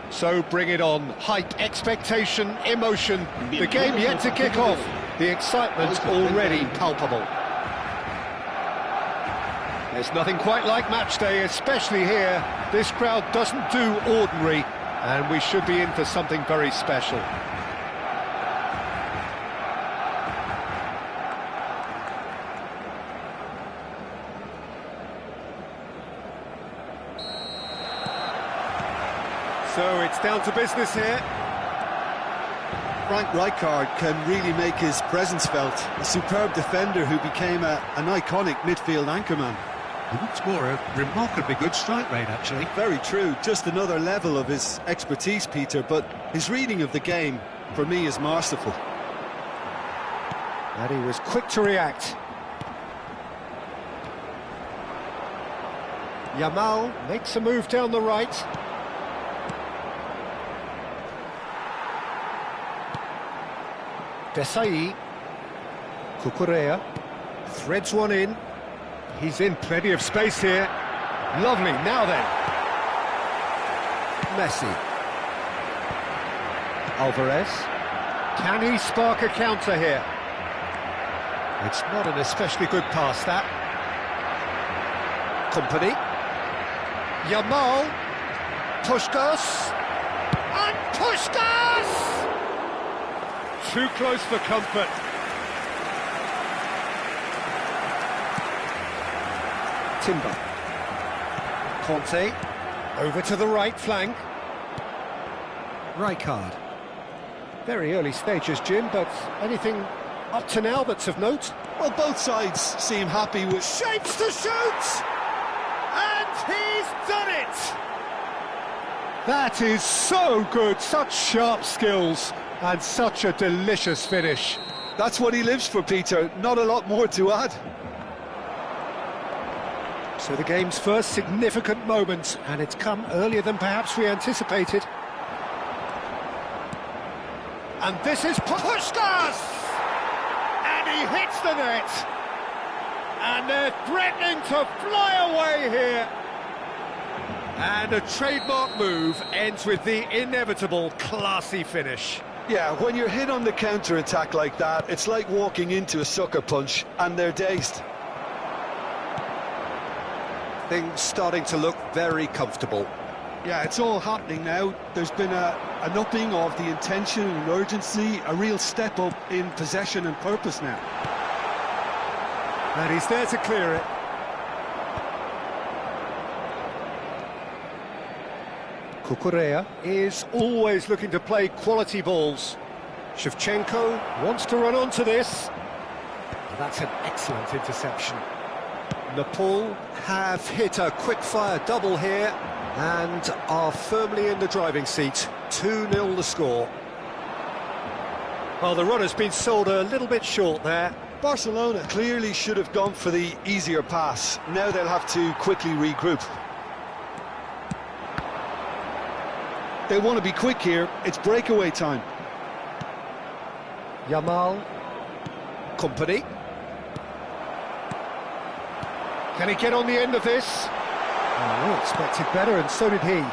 So bring it on. Hype, expectation, emotion. The game yet to kick off. The excitement already palpable. There's nothing quite like match day, especially here. This crowd doesn't do ordinary, and we should be in for something very special. So it's down to business here. Frank Rijkaard can really make his presence felt. A superb defender who became an iconic midfield anchorman. And what's more, a remarkably good strike rate, actually. Very true, just another level of his expertise, Peter, but his reading of the game, for me, is masterful. And he was quick to react. Yamal makes a move down the right. Desai, Cucurella, threads one in. He's in plenty of space here. Lovely, now then. Messi. Alvarez. Can he spark a counter here? It's not an especially good pass, that. Company. Yamal. Puskas. And Puskas! Too close for comfort. Timber. Conte. Over to the right flank. Rijkaard. Very early stages, Jim, but anything up to now that's of note? Well, both sides seem happy with... Shapes to shoot! And he's done it! That is so good, such sharp skills. And such a delicious finish. That's what he lives for, Peter. Not a lot more to add. So the game's first significant moment, and it's come earlier than perhaps we anticipated. And this is Puskas! And he hits the net! And they're threatening to fly away here! And a trademark move ends with the inevitable classy finish. Yeah, when you're hit on the counter-attack like that, it's like walking into a sucker punch, and they're dazed. Things starting to look very comfortable. Yeah, it's all happening now. There's been an upping of the intention and urgency, a real step up in possession and purpose now. And he's there to clear it. Cucurella is always looking to play quality balls. Shevchenko wants to run onto this. That's an excellent interception. Nepal have hit a quick-fire double here and are firmly in the driving seat. 2-0 the score. Well, the run has been sold a little bit short there. Barcelona clearly should have gone for the easier pass. Now they'll have to quickly regroup. They want to be quick here. It's breakaway time. Yamal. Company. Can he get on the end of this? Oh, we expected better, and so did he.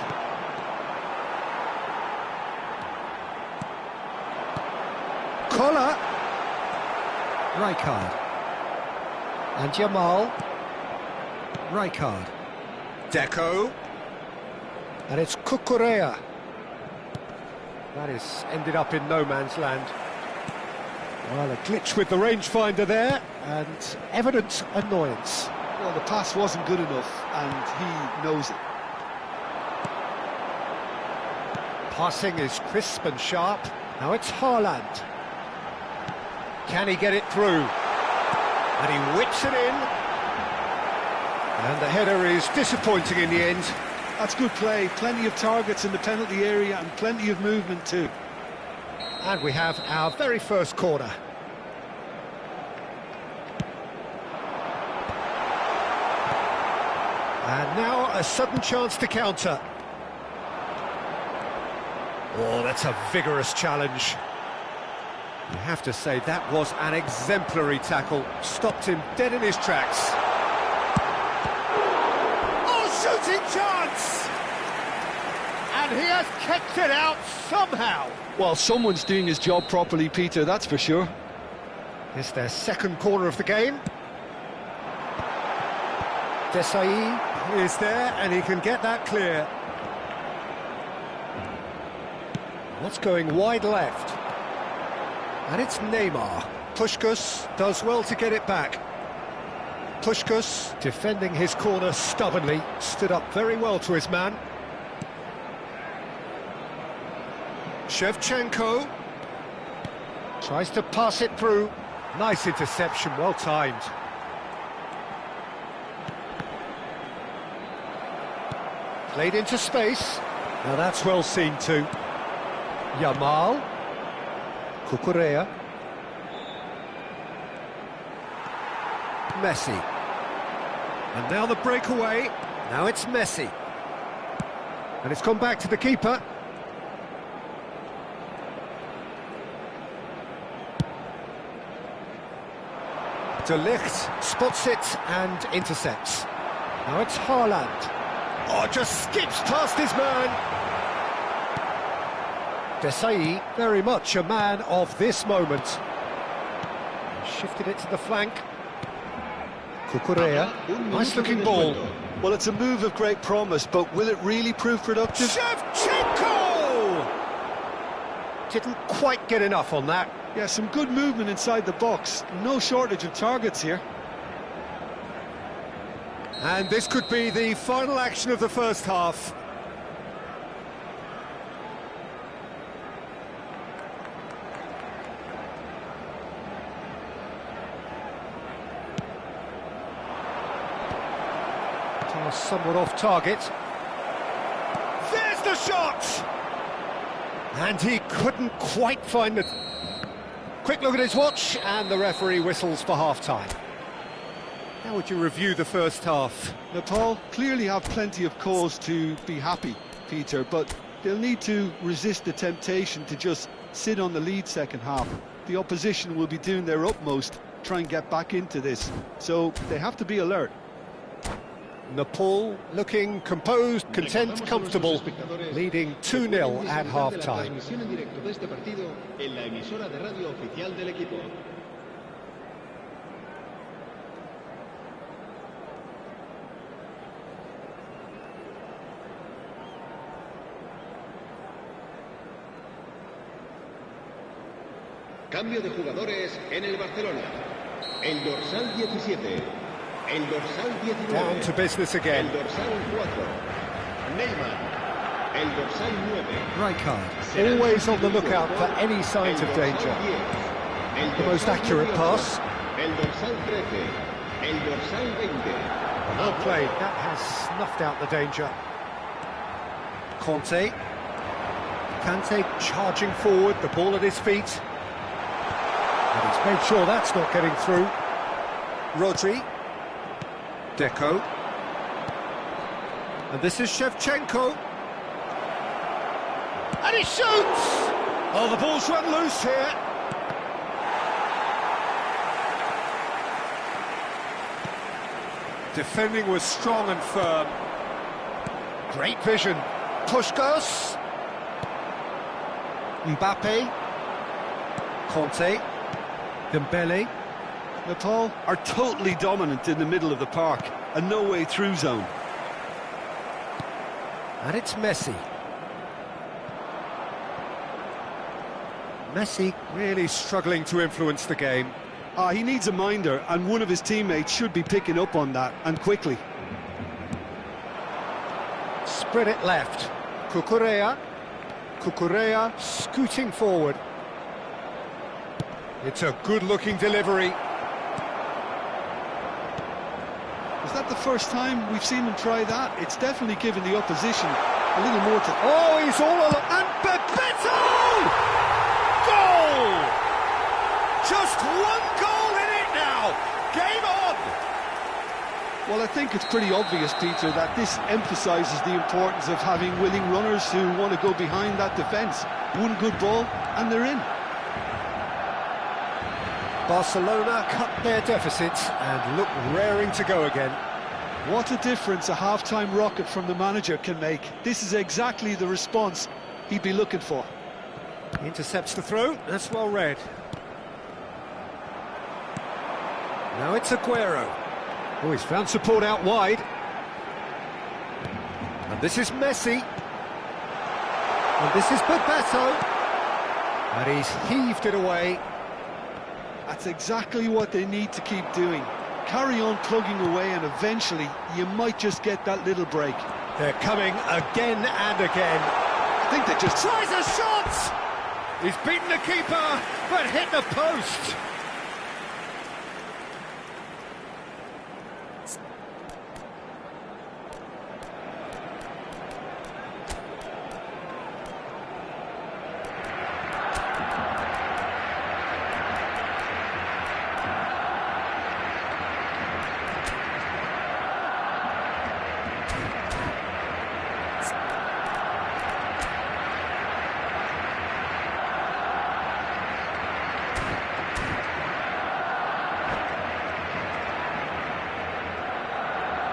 Collar. Rijkaard. And Yamal. Rijkaard. Deco. And it's Cucurella. That has ended up in no man's land. Well, a glitch with the rangefinder there, and evident annoyance. Well, the pass wasn't good enough, and he knows it. Passing is crisp and sharp. Now it's Haaland. Can he get it through? And he whips it in. And the header is disappointing in the end. That's good play. Plenty of targets in the penalty area and plenty of movement too. And we have our very first corner. And now a sudden chance to counter. Oh, that's a vigorous challenge. You have to say that was an exemplary tackle. Stopped him dead in his tracks. Oh, shooting chance! And he has kicked it out somehow. Well, someone's doing his job properly, Peter, that's for sure. It's their second corner of the game. Desai is there, and he can get that clear. What's going wide left? And it's Neymar. Puskás does well to get it back. Puskás, defending his corner stubbornly, stood up very well to his man. Shevchenko tries to pass it through. Nice interception, well timed. Played into space. Now that's well seen too. Yamal. Cucurella. Messi. And now the breakaway. Now it's Messi. And it's gone back to the keeper. De Ligt spots it and intercepts. Now it's Haaland. Oh, just skips past his man. Desai, very much a man of this moment. Shifted it to the flank. Cucurella, nice looking ball. Well, it's a move of great promise, but will it really prove productive? Shevchenko! Didn't quite get enough on that. Yeah, some good movement inside the box. No shortage of targets here. And this could be the final action of the first half. Somewhat off target. There's the shot! And he couldn't quite find it. Quick look at his watch, and the referee whistles for half-time. How would you review the first half? Nepal clearly have plenty of cause to be happy, Peter, but they'll need to resist the temptation to just sit on the lead second half. The opposition will be doing their utmost to try and get back into this, so they have to be alert. Nepal looking composed, content, comfortable, leading 2-0 at half-time. Cambio de jugadores en el Barcelona. El dorsal 17. El dorsal 19. Down to business again. El dorsal 4. Neymar. El dorsal 9. Rijkaard, always on the lookout for any signs of danger. The most accurate pass. El dorsal 13. El dorsal 20. Well played, that has snuffed out the danger. Kante. Kante charging forward, the ball at his feet. And he's made sure that's not getting through. Rodri. Deco. And this is Shevchenko. And he shoots! Oh, the ball's run loose here. Defending was strong and firm. Great vision. Puskás. Mbappe. Conte. Dembele. Nepal are totally dominant in the middle of the park, a no-way through zone. And it's Messi. Messi really struggling to influence the game. He needs a minder, and one of his teammates should be picking up on that, and quickly. Spread it left. Cucurella. Cucurella scooting forward. It's a good-looking delivery. Is that the first time we've seen him try that? It's definitely given the opposition a little more to... Oh, he's all alone. And Bebeto! Goal! Just one goal in it now. Game on! Well, I think it's pretty obvious, Peter, that this emphasises the importance of having willing runners who want to go behind that defence. One good ball, and they're in. Barcelona cut their deficit and look raring to go again. What a difference a half-time rocket from the manager can make. This is exactly the response he'd be looking for. Intercepts the throw, that's well read. Now it's Aguero. Oh, he's found support out wide. And this is Messi. And this is Bebeto. And he's heaved it away. That's exactly what they need to keep doing. Carry on plugging away and eventually you might just get that little break. They're coming again and again. I think they just... Tries a shot! He's beaten the keeper, but hit the post.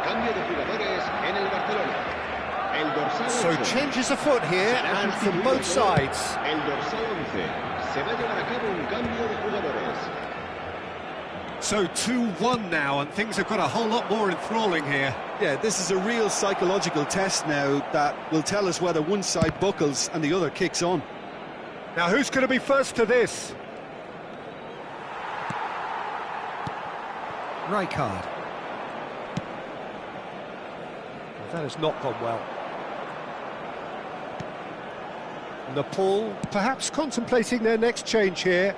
Cambio de jugadores en el Barcelona. El dorsal 11. So changes afoot here and from both sides. El dorsal 11. Se va a llevar a cabo un cambio de jugadores. So 2-1 now, and things have got a whole lot more enthralling here. Yeah, this is a real psychological test now that will tell us whether one side buckles and the other kicks on. Now who's going to be first to this? Rijkaard. That has not gone well. Nepal perhaps contemplating their next change here.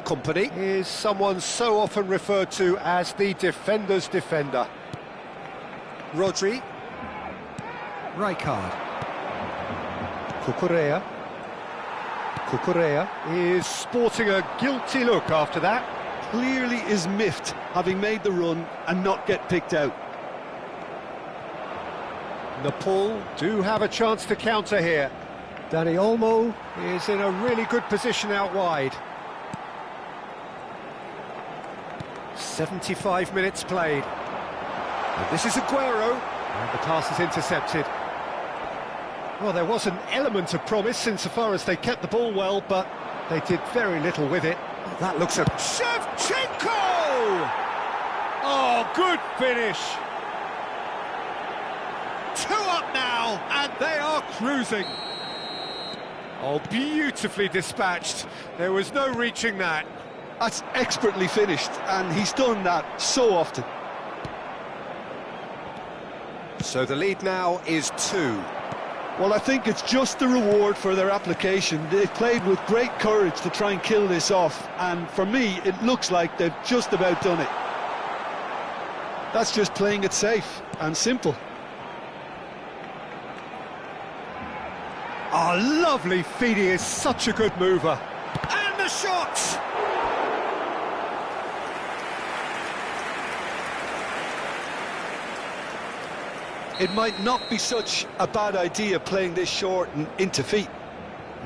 Company is someone so often referred to as the defender's defender. Rodri. Rijkaard. Cucurella. Cucurella is sporting a guilty look after that. Clearly is miffed, having made the run and not get picked out. Nepal do have a chance to counter here. Dani Olmo is in a really good position out wide. 75 minutes played. And this is Aguero, and the pass is intercepted. Well, there was an element of promise insofar as they kept the ball well, but they did very little with it. That looks a... Shevchenko! Oh, good finish. 2 up now, and they are cruising. Oh, beautifully dispatched. There was no reaching that. That's expertly finished, and he's done that so often. So the lead now is 2. Well, I think it's just the reward for their application. They've played with great courage to try and kill this off, and for me, it looks like they've just about done it. That's just playing it safe and simple. Oh, lovely feed, he is such a good mover. And the shot! It might not be such a bad idea playing this short and into feet.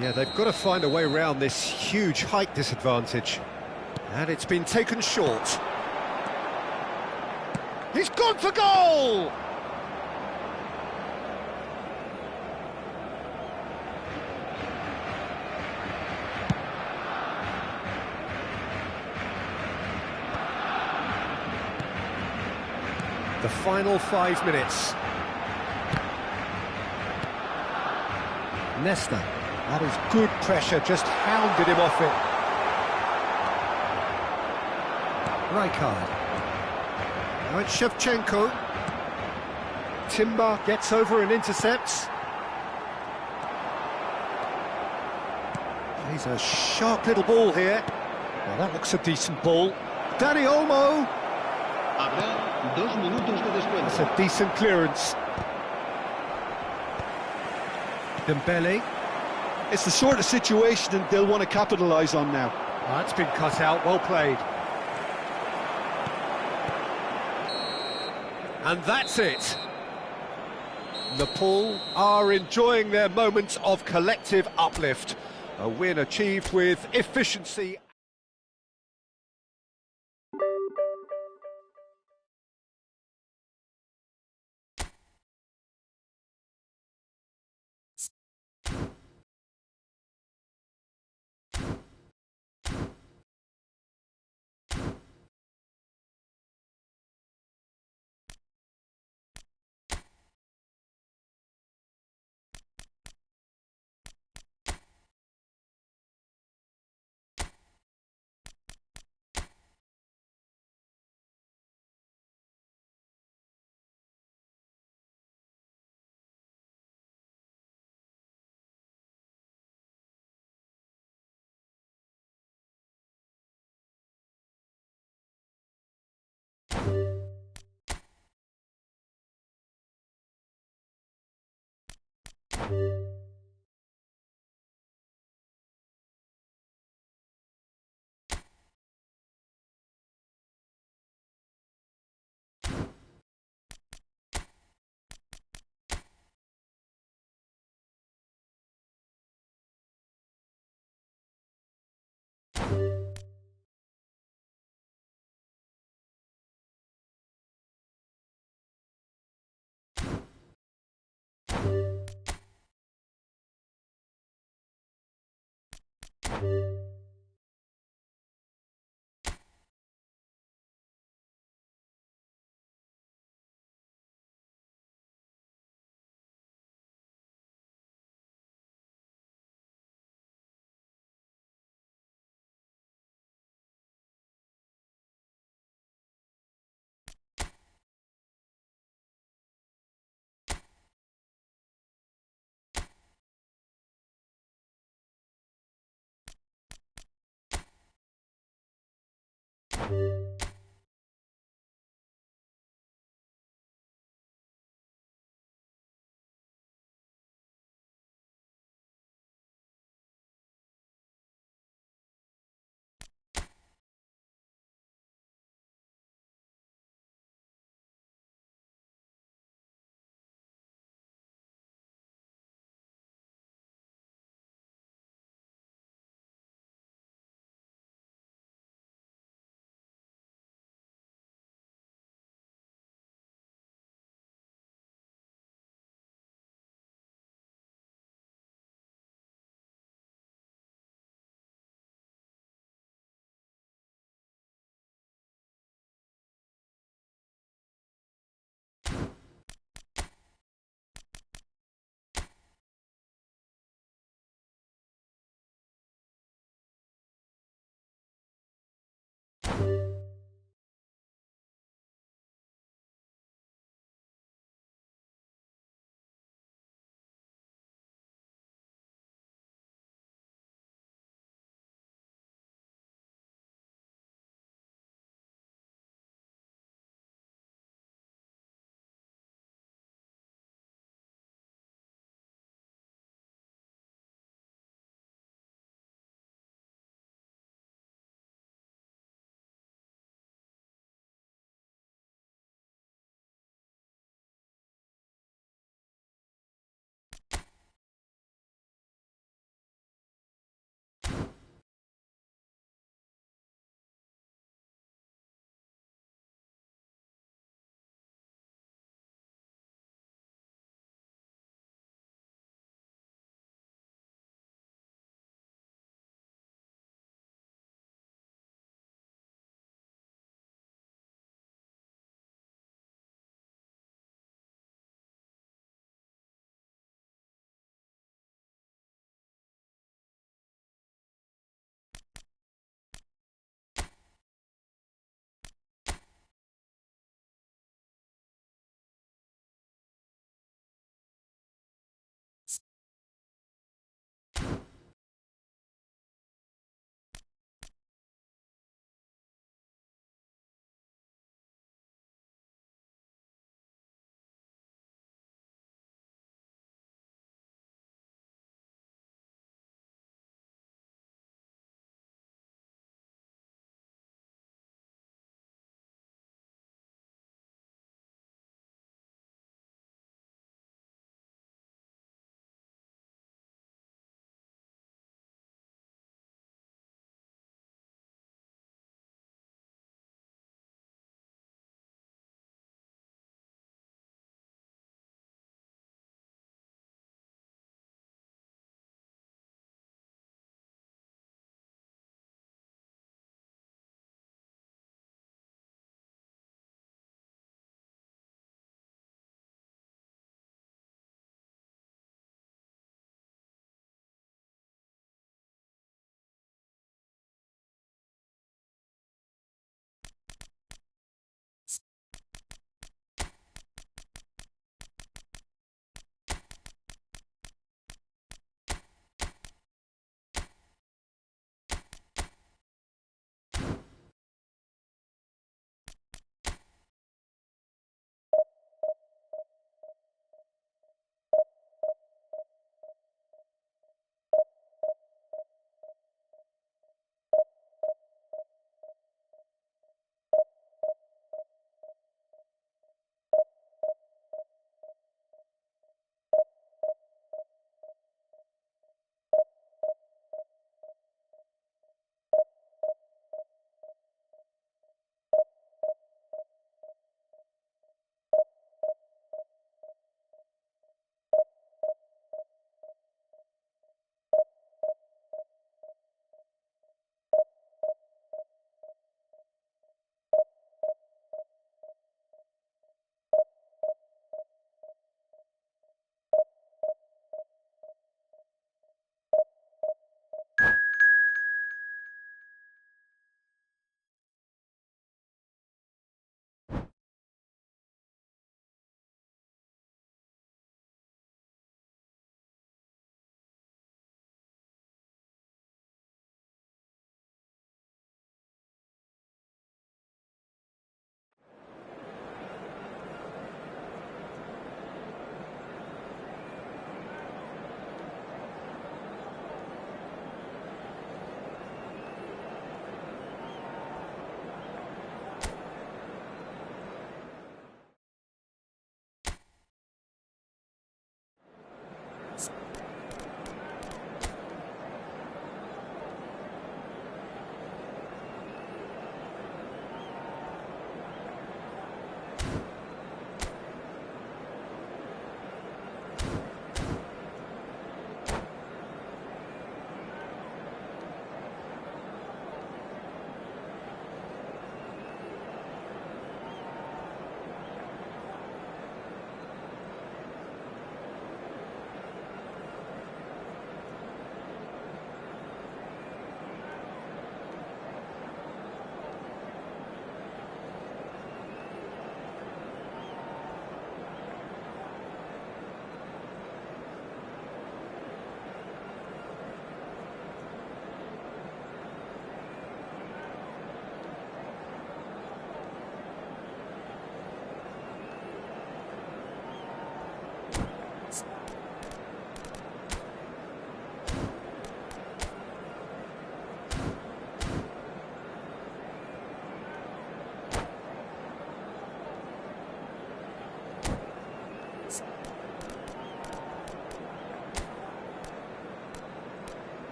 Yeah, they've got to find a way around this huge height disadvantage. And it's been taken short. He's gone for goal! The final 5 minutes. Nesta, that is good pressure, just hounded him off it. Rijkaard. Now it's Shevchenko. Timber gets over and intercepts. He's a sharp little ball here. Well, that looks a decent ball. Dani Olmo. Habrá 2 minutos de descuento. That's a decent clearance. Dembele. It's the sort of situation that they'll want to capitalise on now. Oh, that's been cut out, well played. And that's it. Nepal are enjoying their moments of collective uplift. A win achieved with efficiency.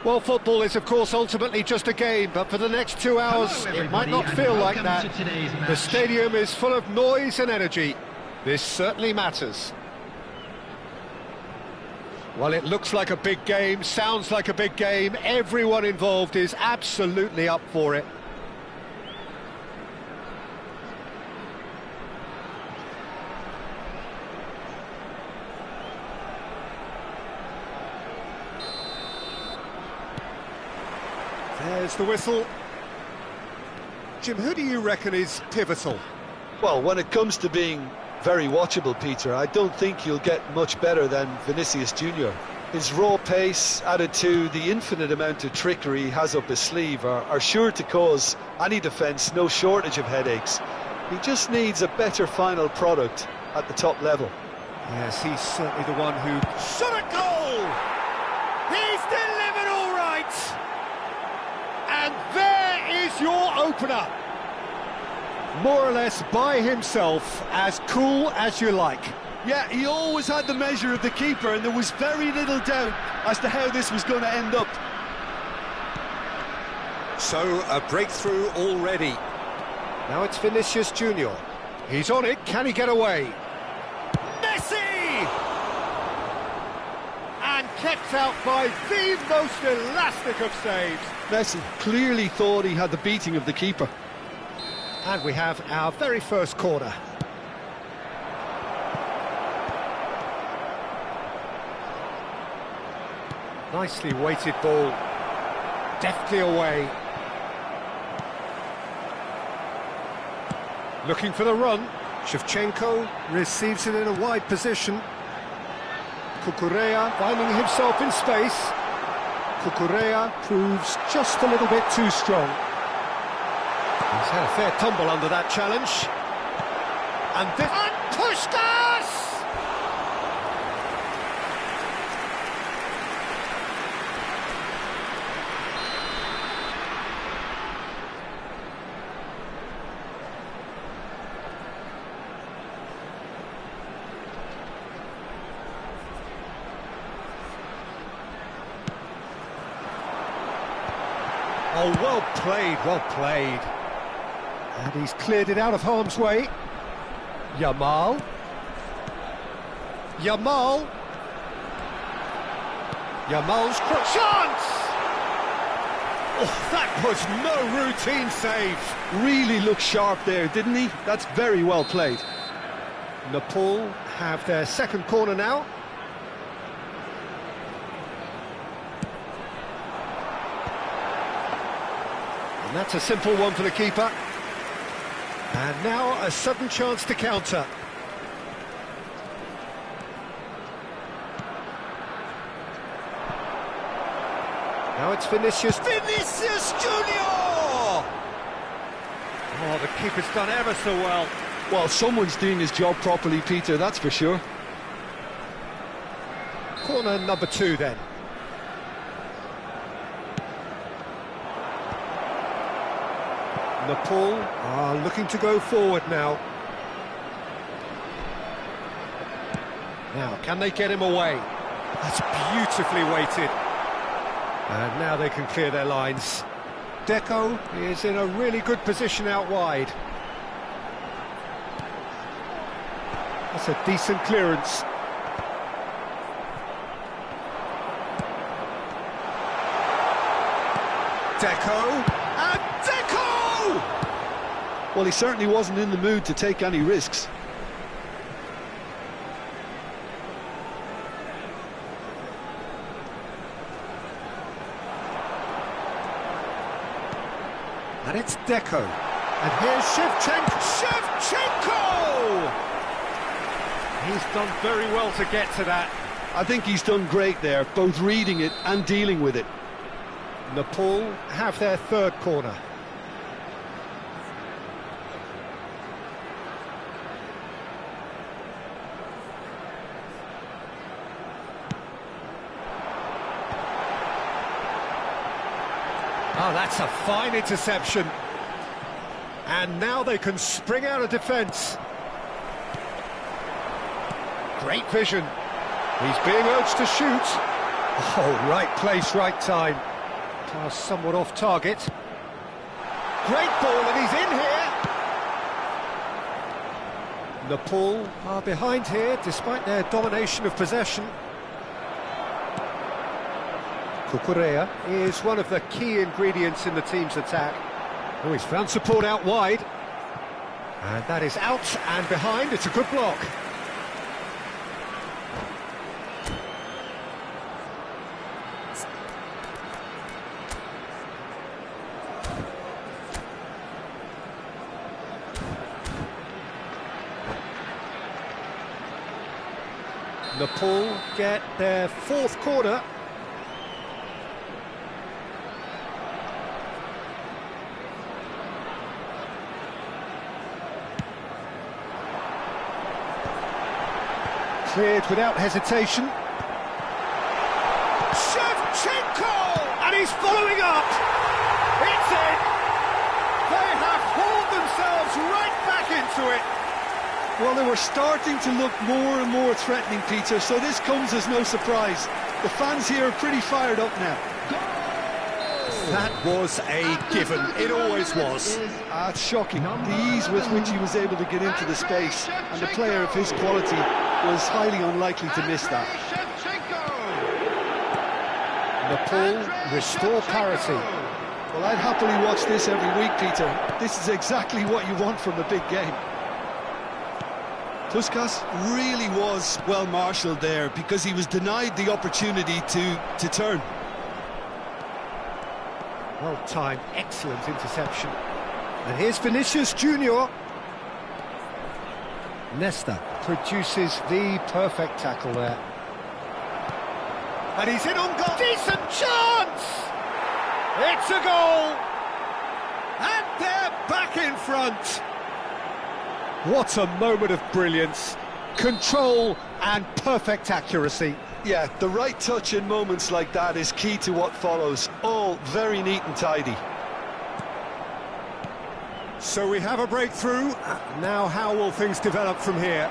Well, football is, of course, ultimately just a game, but for the next 2 hours, it might not feel like that. The stadium is full of noise and energy. This certainly matters. Well, it looks like a big game, sounds like a big game. Everyone involved is absolutely up for it. There's the whistle. Jim, who do you reckon is pivotal? Well, when it comes to being very watchable, Peter, I don't think you'll get much better than Vinicius Junior. His raw pace, added to the infinite amount of trickery he has up his sleeve, are sure to cause any defence no shortage of headaches. He just needs a better final product at the top level. Yes, he's certainly the one who shot a goal! He's delivered all right! And there is your opener. More or less by himself, as cool as you like. Yeah, he always had the measure of the keeper, and there was very little doubt as to how this was going to end up. So, a breakthrough already. Now it's Vinicius Junior. He's on it, can he get away? Messi! And kept out by the most elastic of saves. Messi clearly thought he had the beating of the keeper. And we have our very first corner. Nicely weighted ball. Deftly away. Looking for the run. Shevchenko receives it in a wide position. Cucurella finding himself in space. Cucurella proves just a little bit too strong. He's had a fair tumble under that challenge. And this... And Puskás! Oh, well played, well played. And he's cleared it out of harm's way. Yamal. Yamal's chance! Oh, that was no routine save. Really looked sharp there, didn't he? That's very well played. Nepal have their second corner now. And that's a simple one for the keeper. And now a sudden chance to counter. Now it's Vinicius Junior! Oh, the keeper's done ever so well. Well, someone's doing his job properly, Peter, that's for sure. Corner number 2 then. Nepal are looking to go forward now. Now, can they get him away? That's beautifully weighted. And now they can clear their lines. Deco is in a really good position out wide. That's a decent clearance. Deco, and Deco! Well, he certainly wasn't in the mood to take any risks. And it's Deco. And here's Shevchenko! He's done very well to get to that. I think he's done great there, both reading it and dealing with it. Nepal have their third corner. Oh, that's a fine interception. And now they can spring out of defence. Great vision. He's being urged to shoot. Oh, right place, right time. Pass somewhat off target. Great ball, and he's in here! Nepal are behind here, despite their domination of possession. Cucurella is one of the key ingredients in the team's attack. Oh, he's found support out wide. And that is out and behind. It's a good block. Nepal get their fourth corner. Cleared without hesitation. Shevchenko! And he's following up! It's in! They have hauled themselves right back into it! Well, they were starting to look more and more threatening, Peter, so this comes as no surprise. The fans here are pretty fired up now. That was a given, it always was. It's shocking, the ease with which he was able to get into the space, and a player of his quality was highly unlikely to miss that. Nepal restore parity. Well, I'd happily watch this every week, Peter. This is exactly what you want from a big game. Puskas really was well marshalled there because he was denied the opportunity to turn. Well timed, excellent interception. And here's Vinicius Junior. Nesta produces the perfect tackle there. And he's in on goal. Decent chance! It's a goal! And they're back in front. What a moment of brilliance. Control and perfect accuracy. Yeah, the right touch in moments like that is key to what follows. All very neat and tidy. So we have a breakthrough. Now how will things develop from here?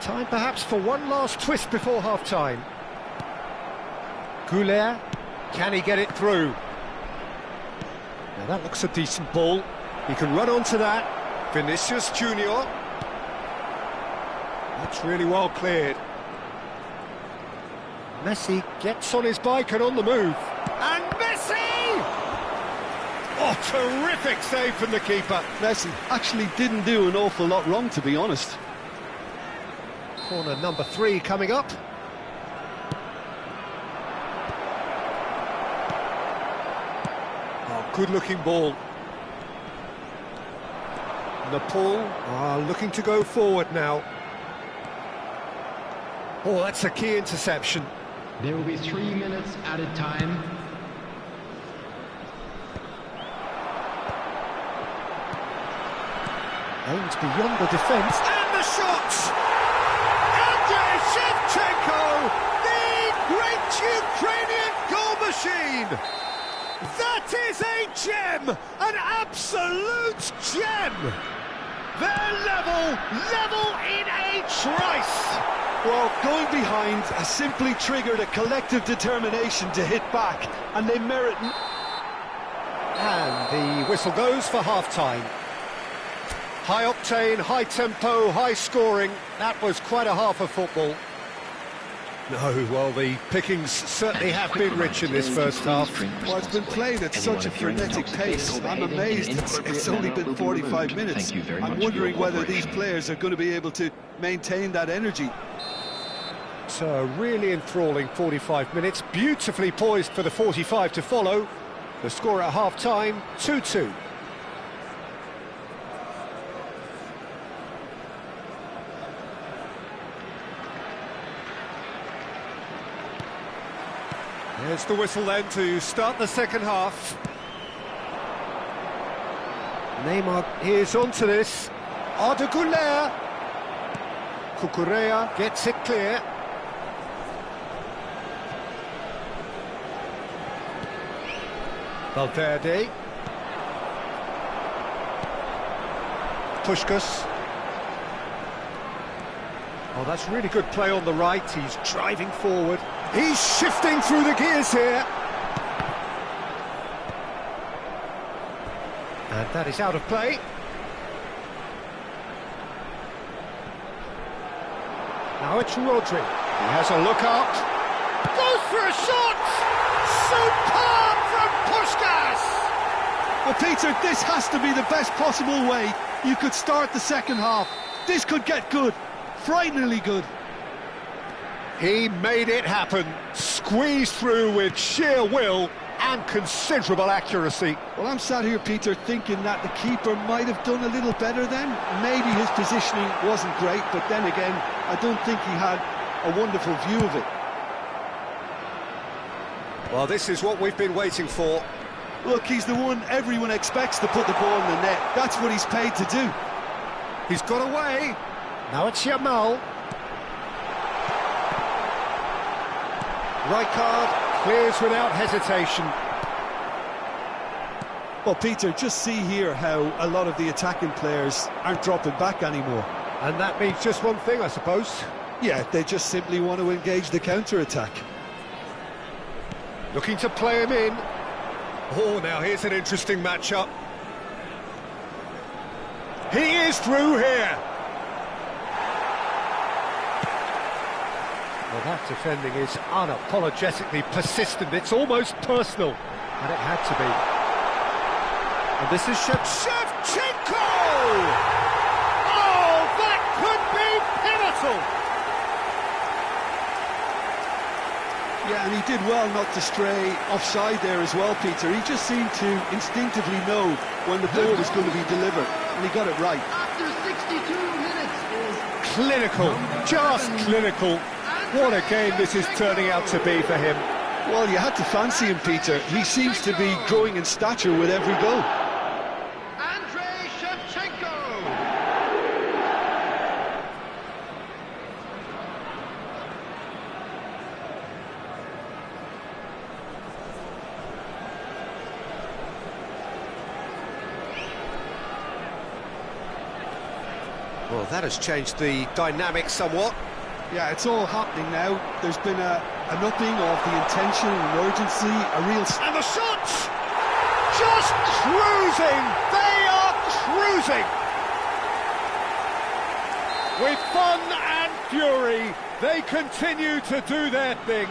Time perhaps for one last twist before half-time. Goulet, can he get it through? Now that looks a decent ball. He can run onto that. Vinicius Junior. That's really well cleared. Messi gets on his bike and on the move. And Messi! Oh, terrific save from the keeper. Messi actually didn't do an awful lot wrong, to be honest. Corner number 3 coming up. Oh, good-looking ball. Nepal are looking to go forward now. Oh, that's a key interception. There will be 3 minutes added time. Aimed beyond the defence. And the shot! Andrei Shevchenko, the great Ukrainian goal machine! That is a gem! An absolute gem! They're level in a trice! Well, going behind has simply triggered a collective determination to hit back, and they merit... And the whistle goes for half-time. High octane, high tempo, high scoring. That was quite a half of football. No, well, the pickings certainly have been rich in this first half. Well, it's been played at such a frenetic pace. I'm amazed it's only been 45 minutes. I'm wondering whether these players are going to be able to maintain that energy. So a really enthralling 45 minutes, beautifully poised for the 45 to follow. The score at half-time, 2-2. There's the whistle then to start the second half. Neymar is onto this. Arda Güler. Cucurella gets it clear. Valverde. Puskas. Oh, that's really good play on the right. He's driving forward. He's shifting through the gears here. And that is out of play. Now it's Rodri. He has a look out. Goes for a shot! Superb from Puskás! Well, Peter, this has to be the best possible way you could start the second half. This could get good. Frighteningly good. He made it happen. Squeezed through with sheer will and considerable accuracy. Well, I'm sat here, Peter, thinking that the keeper might have done a little better then. Maybe his positioning wasn't great, but then again, I don't think he had a wonderful view of it. Well, this is what we've been waiting for. Look, he's the one everyone expects to put the ball in the net. That's what he's paid to do. He's got away. Now it's Yamal. Rijkaard clears without hesitation. Well, Peter, just see here how a lot of the attacking players aren't dropping back anymore. And that means just one thing, I suppose. Yeah, they just simply want to engage the counter-attack. Looking to play him in. Oh, now here's an interesting matchup. He is through here. Well, that defending is unapologetically persistent. It's almost personal. And it had to be. And this is Shevchenko! Oh, that could be pivotal! Yeah, and he did well not to stray offside there as well, Peter. He just seemed to instinctively know when the ball was going to be delivered, and he got it right. After 62 minutes is Clinical, just clinical. What a game this is turning out to be for him. Well, you had to fancy him, Peter. He seems to be growing in stature with every goal. Shevchenko. Well, that has changed the dynamic somewhat. Yeah, it's all happening now. There's been a upping of the intention and urgency, a real... And the shots! Just cruising! They are cruising! With fun and fury, they continue to do their thing.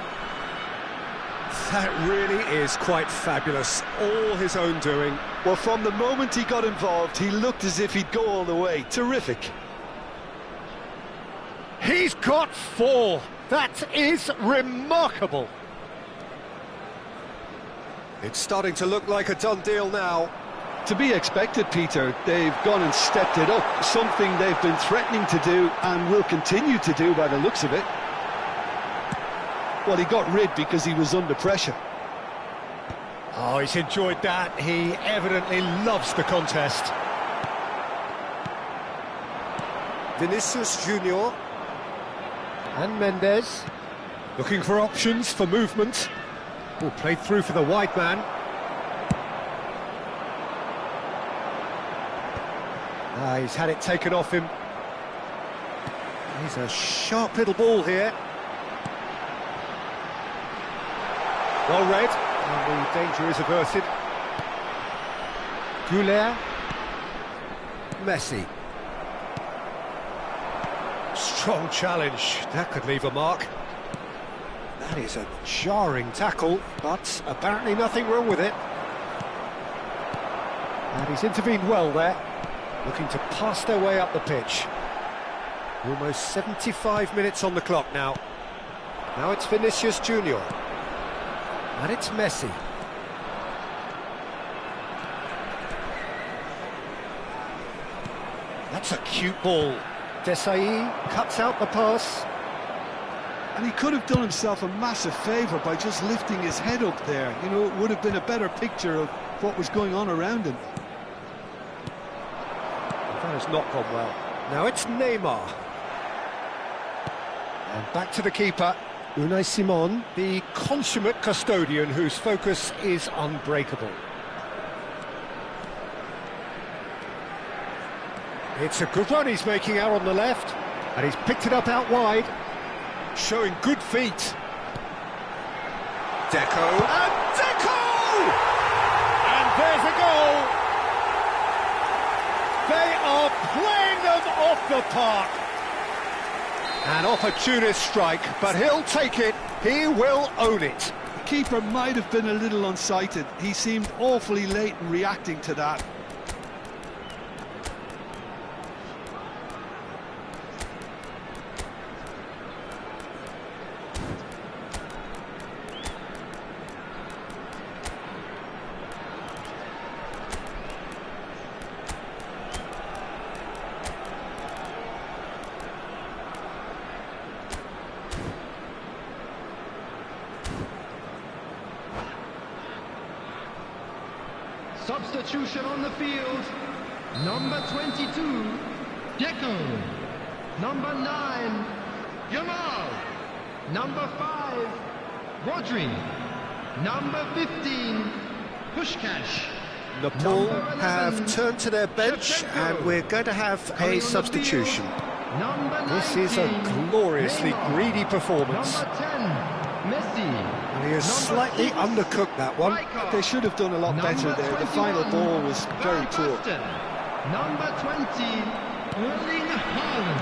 That really is quite fabulous. All his own doing. Well, from the moment he got involved, he looked as if he'd go all the way. Terrific. He's got 4. That is remarkable. It's starting to look like a done deal now. To be expected, Peter. They've gone and stepped it up, something they've been threatening to do and will continue to do by the looks of it. Well, he got rid because he was under pressure. Oh, he's enjoyed that. He evidently loves the contest. Vinicius Junior. And Mendes. Looking for options for movement. Oh, played through for the wide man. He's had it taken off him. He's a sharp little ball here. Well read, and the danger is averted. Goulet. Messi. Strong challenge, that could leave a mark. That is a jarring tackle, but apparently nothing wrong with it. And he's intervened well there, looking to pass their way up the pitch. Almost 75 minutes on the clock now. Now it's Vinicius Junior. And it's Messi. That's a cute ball. Desailly cuts out the pass. And he could have done himself a massive favour by just lifting his head up there. You know, it would have been a better picture of what was going on around him. That has not gone well. Now it's Neymar. And back to the keeper, Unai Simon, the consummate custodian whose focus is unbreakable. It's a good run he's making out on the left. And he's picked it up out wide, showing good feet. Deco, and Deco! And there's a goal! They are playing them off the park. An opportunist strike, but he'll take it. He will own it. The keeper might have been a little unsighted. He seemed awfully late in reacting to that. Substitution on the field. Number 22, Deco. Number 9, Yamal. Number 5, Rodri. Number 15, Pushkash. Nepal Number 11, have turned to their bench, Shevchenko. and we're going to have Coming on a the substitution. field, number This is a 19, gloriously Neymar. greedy performance. Number 10, Messi. And he has Number slightly 6, undercooked that one. Rijkaard. They should have done a lot better Number there. The final 21, ball was very poor. Boston. Number 20, Erling Haaland.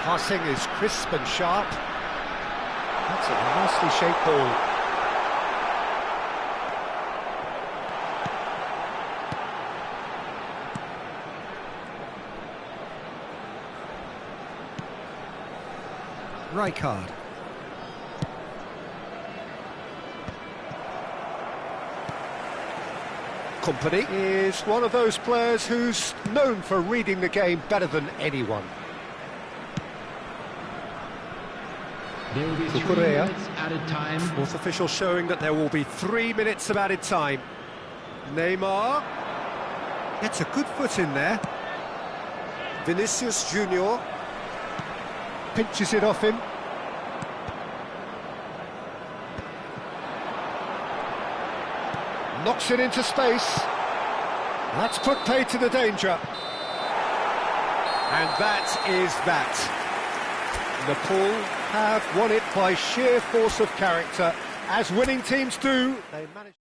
Passing is crisp and sharp. That's a nicely shaped ball. Rijkaard. Company is one of those players who's known for reading the game better than anyone. There will be 3 Cucurella. minutes added time. Fourth official showing that there will be 3 minutes of added time. Neymar gets a good foot in there. Vinicius Junior pinches it off him. Knocks it into space. That's put paid to the danger. And that is that. Nepal have won it by sheer force of character. As winning teams do, they manage.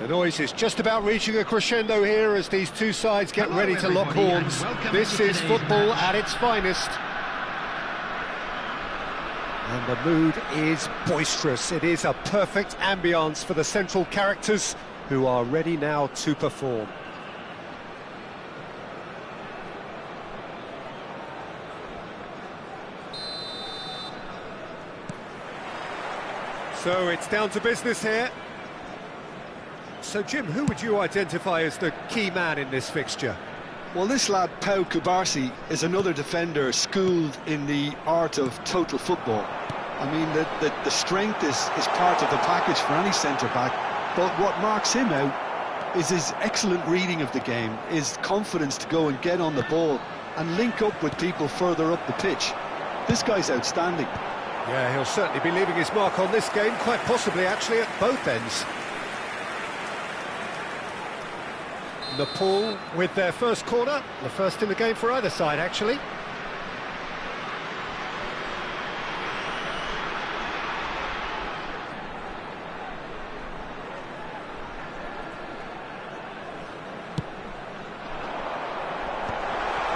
The noise is just about reaching a crescendo here as these two sides get Hello, ready to lock everybody, and horns. welcome This to is today's football match. at its finest. And the mood is boisterous. It is a perfect ambience for the central characters who are ready now to perform. So it's down to business here. So Jim, who would you identify as the key man in this fixture? Well, this lad, Pau Kubarsi, is another defender schooled in the art of total football. I mean, the strength is part of the package for any centre-back, but what marks him out is his excellent reading of the game, his confidence to go and get on the ball and link up with people further up the pitch. This guy's outstanding. Yeah, he'll certainly be leaving his mark on this game, quite possibly actually at both ends. Nepal with their first corner, the first in the game for either side actually.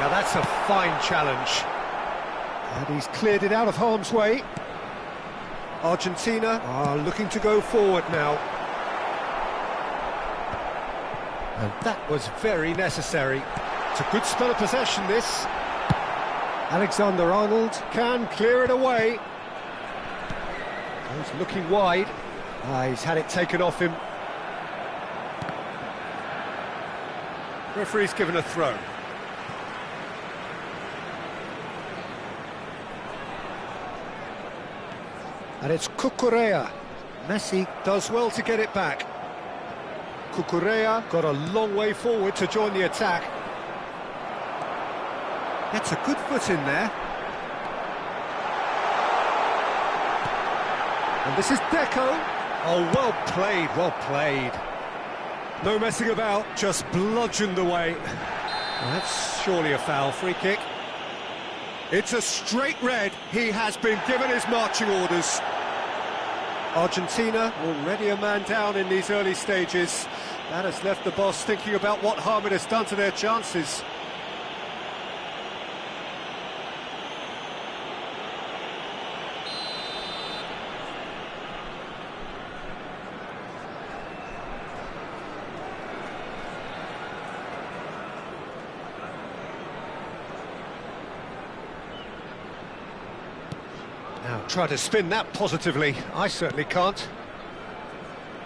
Now that's a fine challenge. And he's cleared it out of harm's way. Argentina are looking to go forward now. And that was very necessary. It's a good spell of possession, this. Alexander-Arnold can clear it away. He's looking wide. He's had it taken off him. Referee's given a throw. And it's Cucurella. Messi does well to get it back. Cucurella got a long way forward to join the attack. Gets a good foot in there. And this is Deco. Oh, well played, well played. No messing about, just bludgeoned away. Well, that's surely a foul. Free kick. It's a straight red. He has been given his marching orders. Argentina already a man down in these early stages. That has left the boss thinking about what harm it has done to their chances. Now, try to spin that positively. I certainly can't.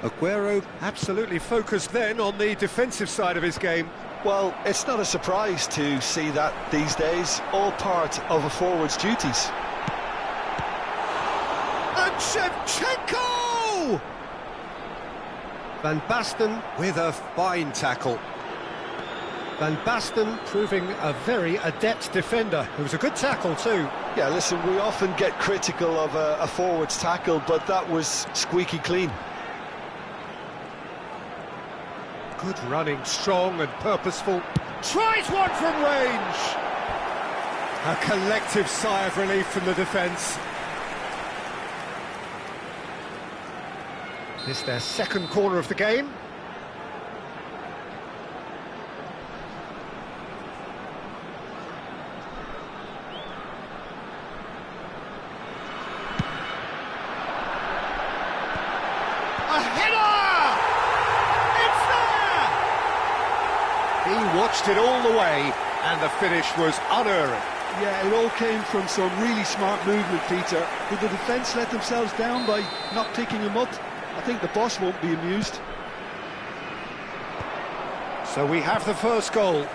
Aguero absolutely focused then on the defensive side of his game. Well, it's not a surprise to see that these days, all part of a forward's duties. And Shevchenko! Van Basten with a fine tackle. Van Basten proving a very adept defender. It was a good tackle too. Yeah, listen, we often get critical of a forward's tackle, but that was squeaky clean. Good running, strong and purposeful. Tries one from range! A collective sigh of relief from the defence. This their second corner of the game. A header! It's there! He watched it all the way, and the finish was unerring. Yeah, it all came from some really smart movement, Peter. Did the defence let themselves down by not picking him up? I think the boss won't be amused. So we have the first goal.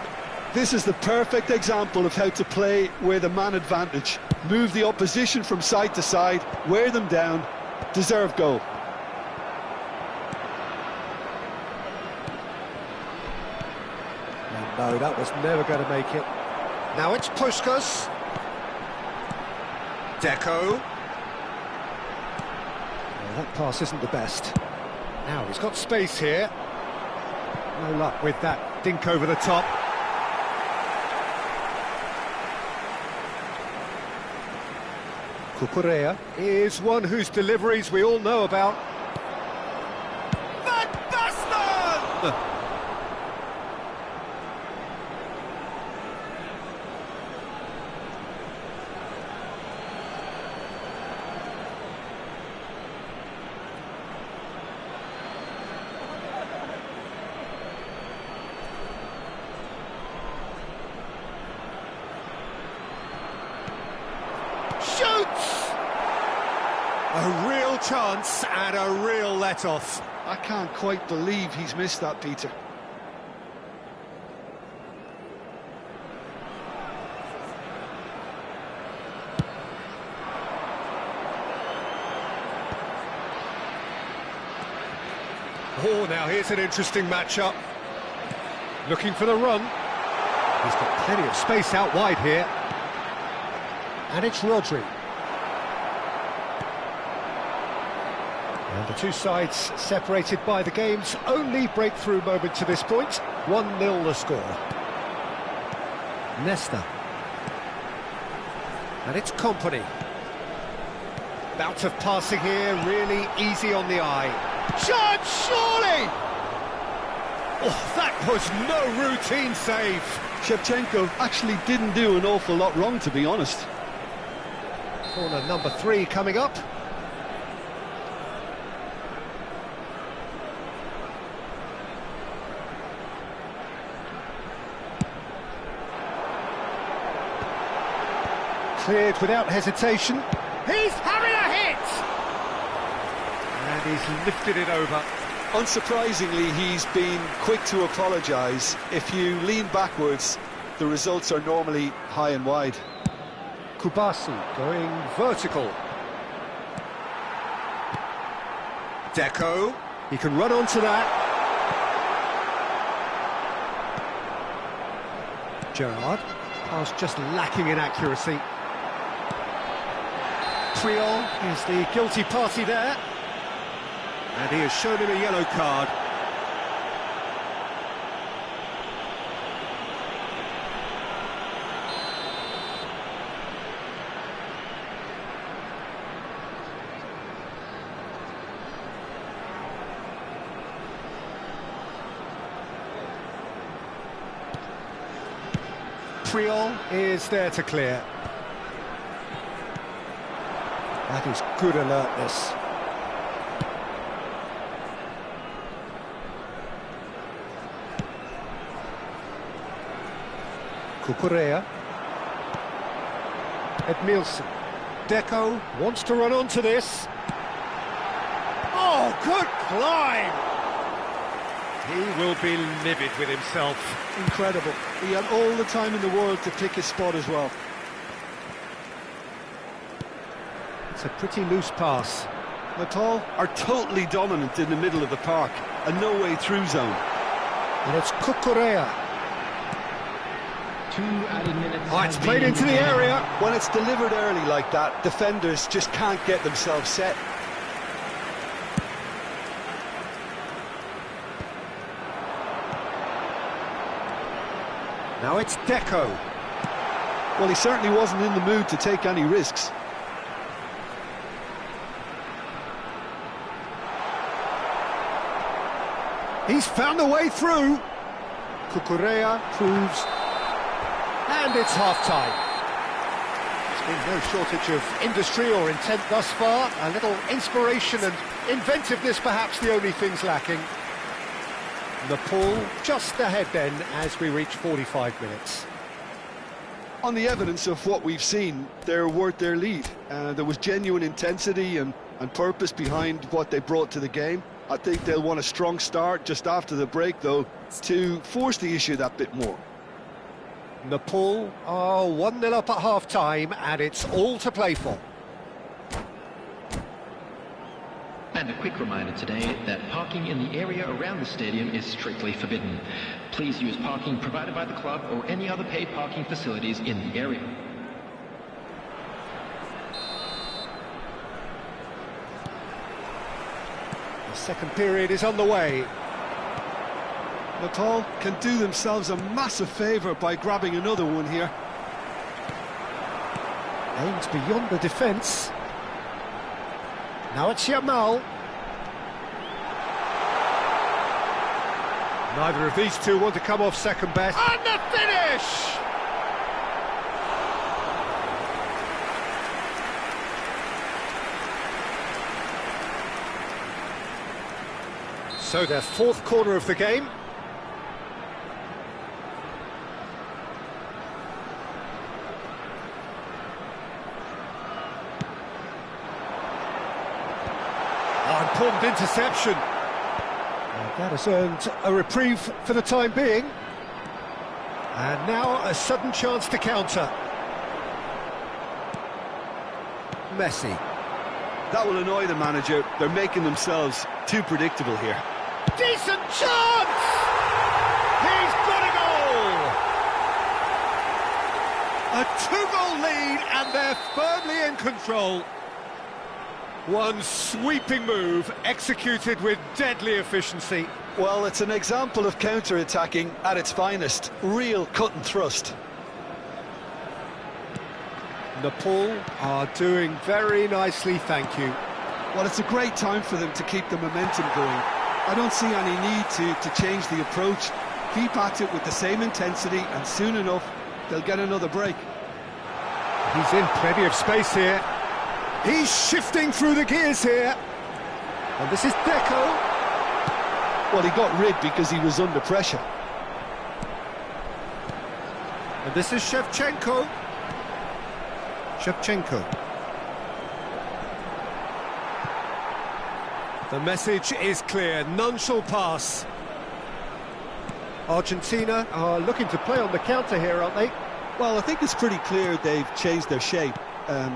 This is the perfect example of how to play with a man advantage. Move the opposition from side to side, wear them down, deserve goal. No, that was never going to make it. Now it's Puskas. Deco. Well, that pass isn't the best. Now he's got space here. No luck with that dink over the top. Cucurella is one whose deliveries we all know about. Van Basten! Shoots! A real chance and a real let-off. I can't quite believe he's missed that, Peter. Oh, now here's an interesting matchup. Looking for the run. He's got plenty of space out wide here. And it's Rodri. And the two sides separated by the game's only breakthrough moment to this point. 1-0 the score. Nesta. And it's Company. Bout of passing here, really easy on the eye. Shot, surely! Oh, that was no routine save. Shevchenko actually didn't do an awful lot wrong, to be honest. Corner number 3 coming up. Cleared without hesitation. He's having a hit! And he's lifted it over. Unsurprisingly, he's been quick to apologise. If you lean backwards, the results are normally high and wide. Kubasi going vertical. Deco, he can run onto that. Gerrard, pass just lacking in accuracy. Triol is the guilty party there. And he has shown him a yellow card. Triol is there to clear. That is good alertness. Cucurella. Edmilson. Deco wants to run onto this. Oh, good climb! He will be livid with himself. Incredible. He had all the time in the world to pick his spot as well. It's a pretty loose pass. Natal are totally dominant in the middle of the park, a no-way through zone. And it's Cucurella. 2 added minutes. Oh, it's have played been into the area. When it's delivered early like that, defenders just can't get themselves set. Now it's Deco. Well, he certainly wasn't in the mood to take any risks. He's found a way through. Cucurella proves. And it's half-time. There's been no shortage of industry or intent thus far. A little inspiration and inventiveness, perhaps the only things lacking. Nepal just ahead then as we reach 45 minutes. On the evidence of what we've seen, they're worth their lead. There was genuine intensity and purpose behind what they brought to the game. I think they'll want a strong start just after the break, though, to force the issue that bit more. Nepal are 1-0 up at half-time, and it's all to play for. And a quick reminder today that parking in the area around the stadium is strictly forbidden. Please use parking provided by the club or any other paid parking facilities in the area. The second period is underway. Natal can do themselves a massive favour by grabbing another one here. Aims beyond the defence. Now it's Yamal. Neither of these two want to come off second best. And the finish! So their fourth corner of the game. Oh, important interception. That has earned a reprieve for the time being. And now a sudden chance to counter. Messi. That will annoy the manager. They're making themselves too predictable here. Decent chance! He's got a goal! A two-goal lead, and they're firmly in control. One sweeping move, executed with deadly efficiency. Well, it's an example of counter-attacking at its finest. Real cut and thrust. Nepal are doing very nicely, thank you. Well, it's a great time for them to keep the momentum going. I don't see any need to change the approach. Keep at it with the same intensity, and soon enough, they'll get another break. He's in plenty of space here. He's shifting through the gears here. And this is Deco. Well, he got rid because he was under pressure. And this is Shevchenko. The message is clear, none shall pass. Argentina are looking to play on the counter here, aren't they? Well, I think it's pretty clear they've changed their shape,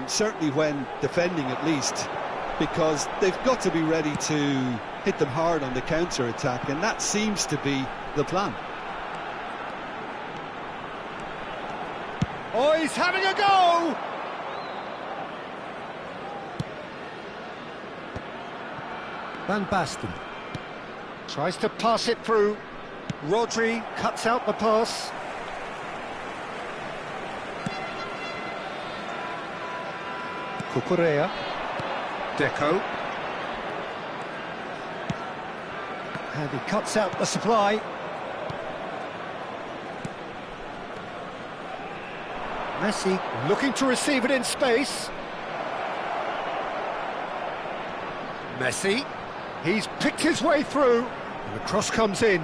certainly when defending at least, because they've got to be ready to hit them hard on the counter-attack, and that seems to be the plan. Oh, he's having a go! Van Basten tries to pass it through. Rodri cuts out the pass. Cucurella. Deco. And he cuts out the supply. Messi looking to receive it in space. Messi. He's picked his way through, and the cross comes in.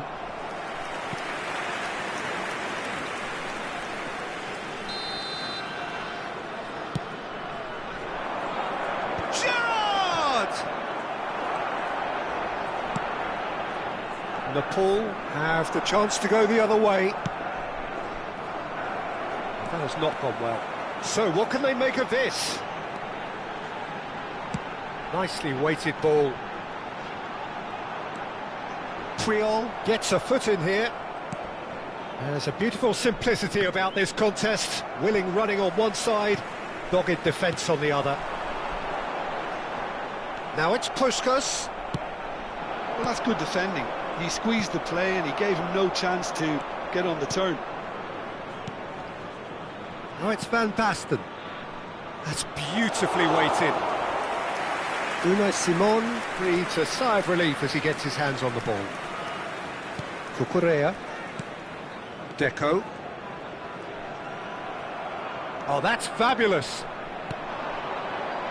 Gerrard! Nepal have the chance to go the other way. That has not gone well. So what can they make of this? Nicely weighted ball. Puyol gets a foot in here. There's a beautiful simplicity about this contest. Willing running on one side, dogged defence on the other. Now it's Puskas. Well, that's good defending. He squeezed the play and he gave him no chance to get on the turn. Now it's Van Basten. That's beautifully weighted. Unai Simon breathes a sigh of relief as he gets his hands on the ball. Cucurella. Deco. Oh, that's fabulous.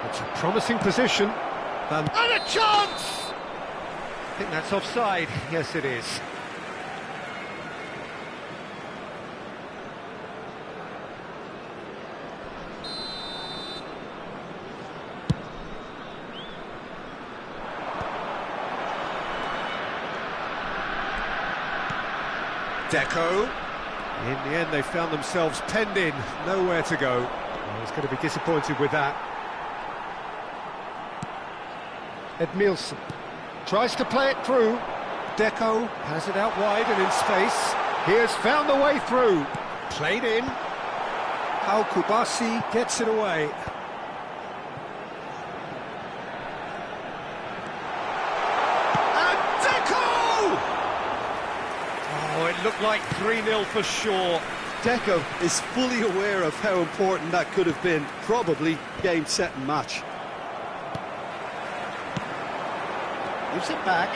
It's a promising position. And a chance! I think that's offside. Yes, it is. Deco. In the end, they found themselves penned in, nowhere to go. Well, he's going to be disappointed with that. Edmilson tries to play it through. Deco has it out wide and in space. He has found the way through. Played in. How Kubasi gets it away. Looked like 3-0 for sure. Deco is fully aware of how important that could have been. Probably game, set and match. Gives it back.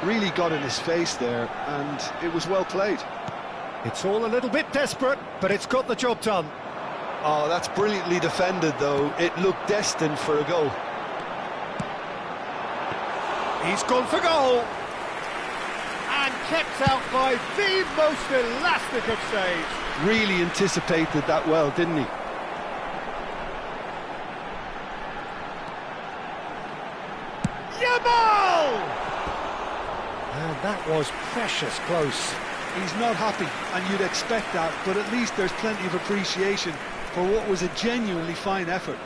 really got in his face there, and it was well played. It's all a little bit desperate, but it's got the job done. Oh, that's brilliantly defended, though. It looked destined for a goal. He's gone for goal. And kept out by the most elastic of saves. Really anticipated that well, didn't he? Yamal! And that was precious close. He's not happy, and you'd expect that, but at least there's plenty of appreciation for what was a genuinely fine effort.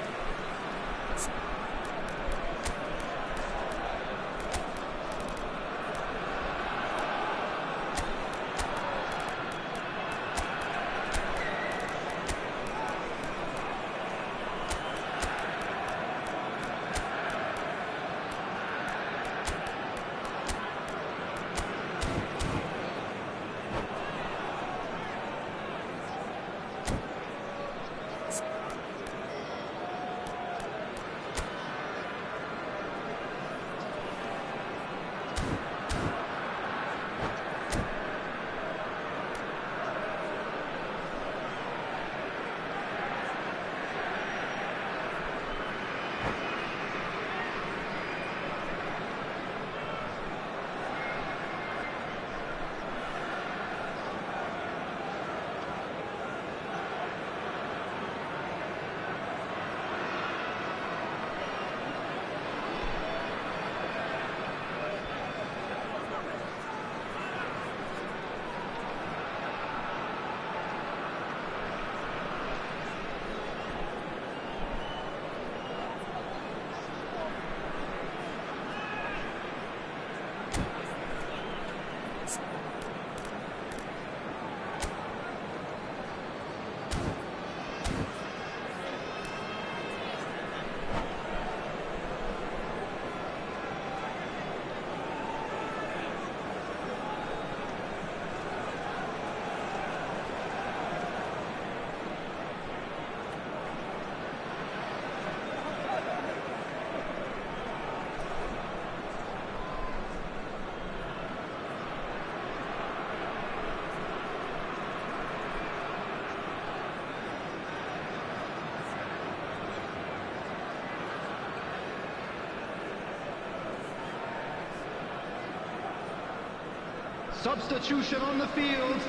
Substitution on the field.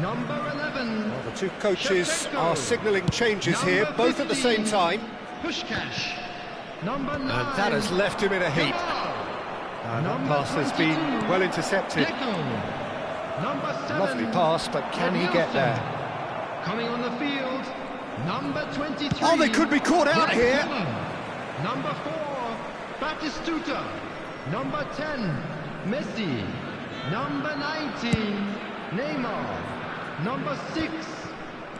Number 11. Well, the two coaches Shevchenko. are signalling changes Number here, both at the 15. same time. Pushkash. Number 9. And that has left him in a heap. Yamal. That pass has been 22. well intercepted. Deco. Number 7. Lovely pass, but can he get there? Coming on the field. Number 23. Oh, they could be caught out here. Number 4. Batistuta. Number 10. Messi. Number 19. Neymar. Number 6.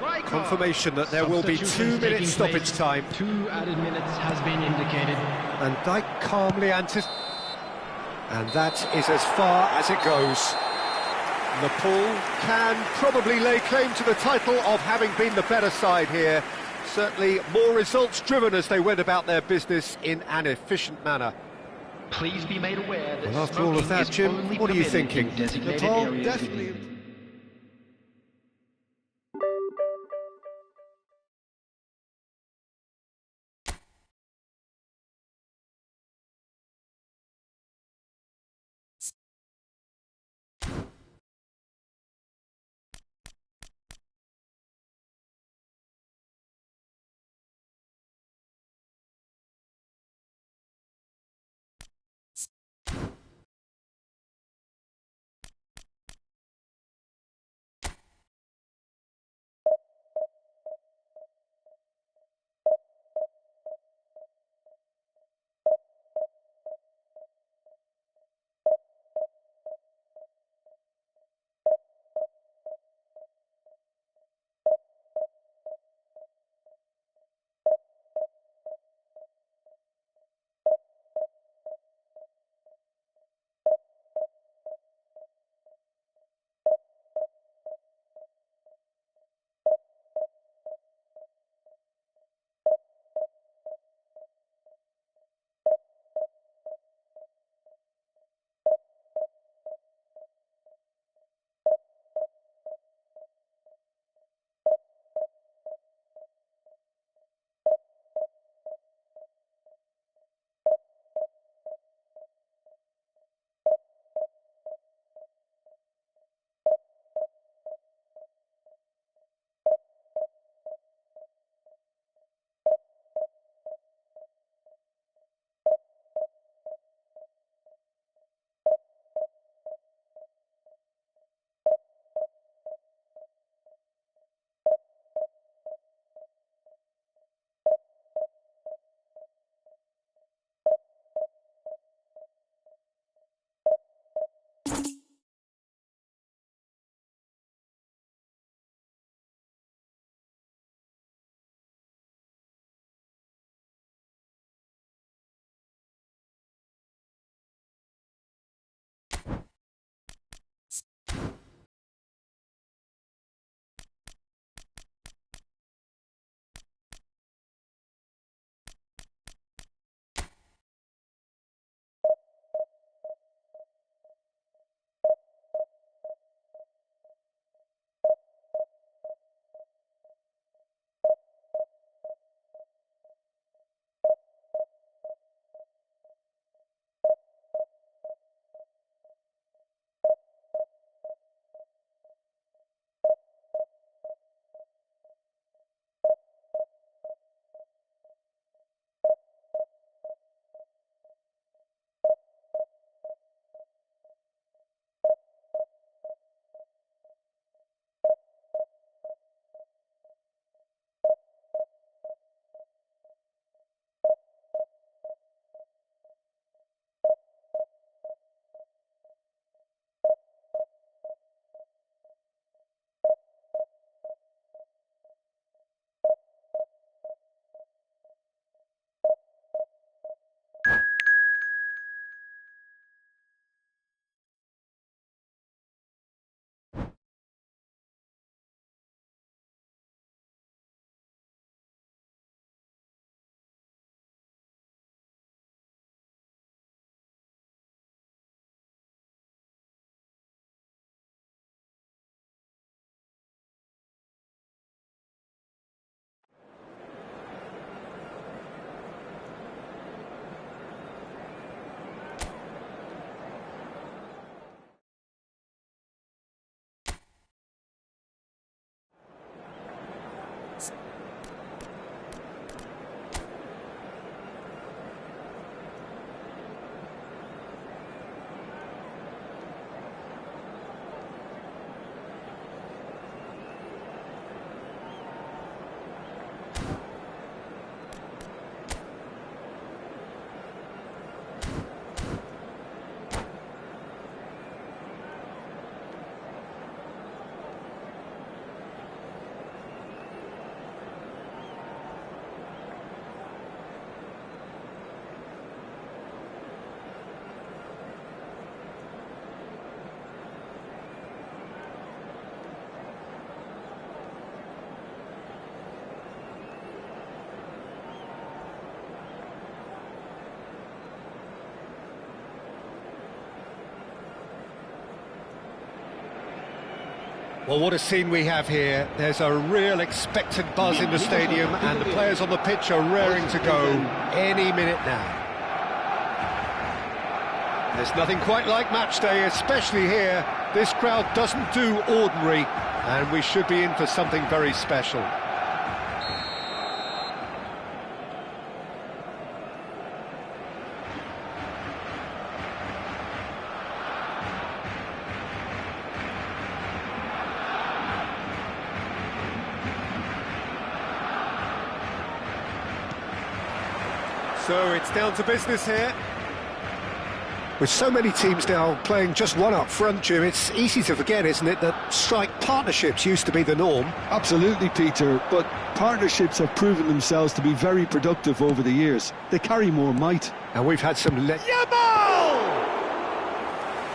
Rijkaard. Confirmation that there will be 2 minutes stoppage time. 2 added minutes has been indicated. And Dijk calmly anticipates. And that is as far as it goes. Nepal can probably lay claim to the title of having been the better side here. Certainly more results-driven as they went about their business in an efficient manner. Please be made aware that Well, after all of smoking that, is Jim, only what are you permitted in thinking? designated Nepal areas. definitely Well, what a scene we have here. There's a real expectant buzz in the stadium, and the players on the pitch are raring to go any minute now. There's nothing quite like match day, especially here. This crowd doesn't do ordinary, and we should be in for something very special. So it's down to business here. With so many teams now playing just one up front, Jim, it's easy to forget, isn't it, that strike partnerships used to be the norm. Absolutely, Peter, but partnerships have proven themselves to be very productive over the years. They carry more might. And we've had some... Yamal!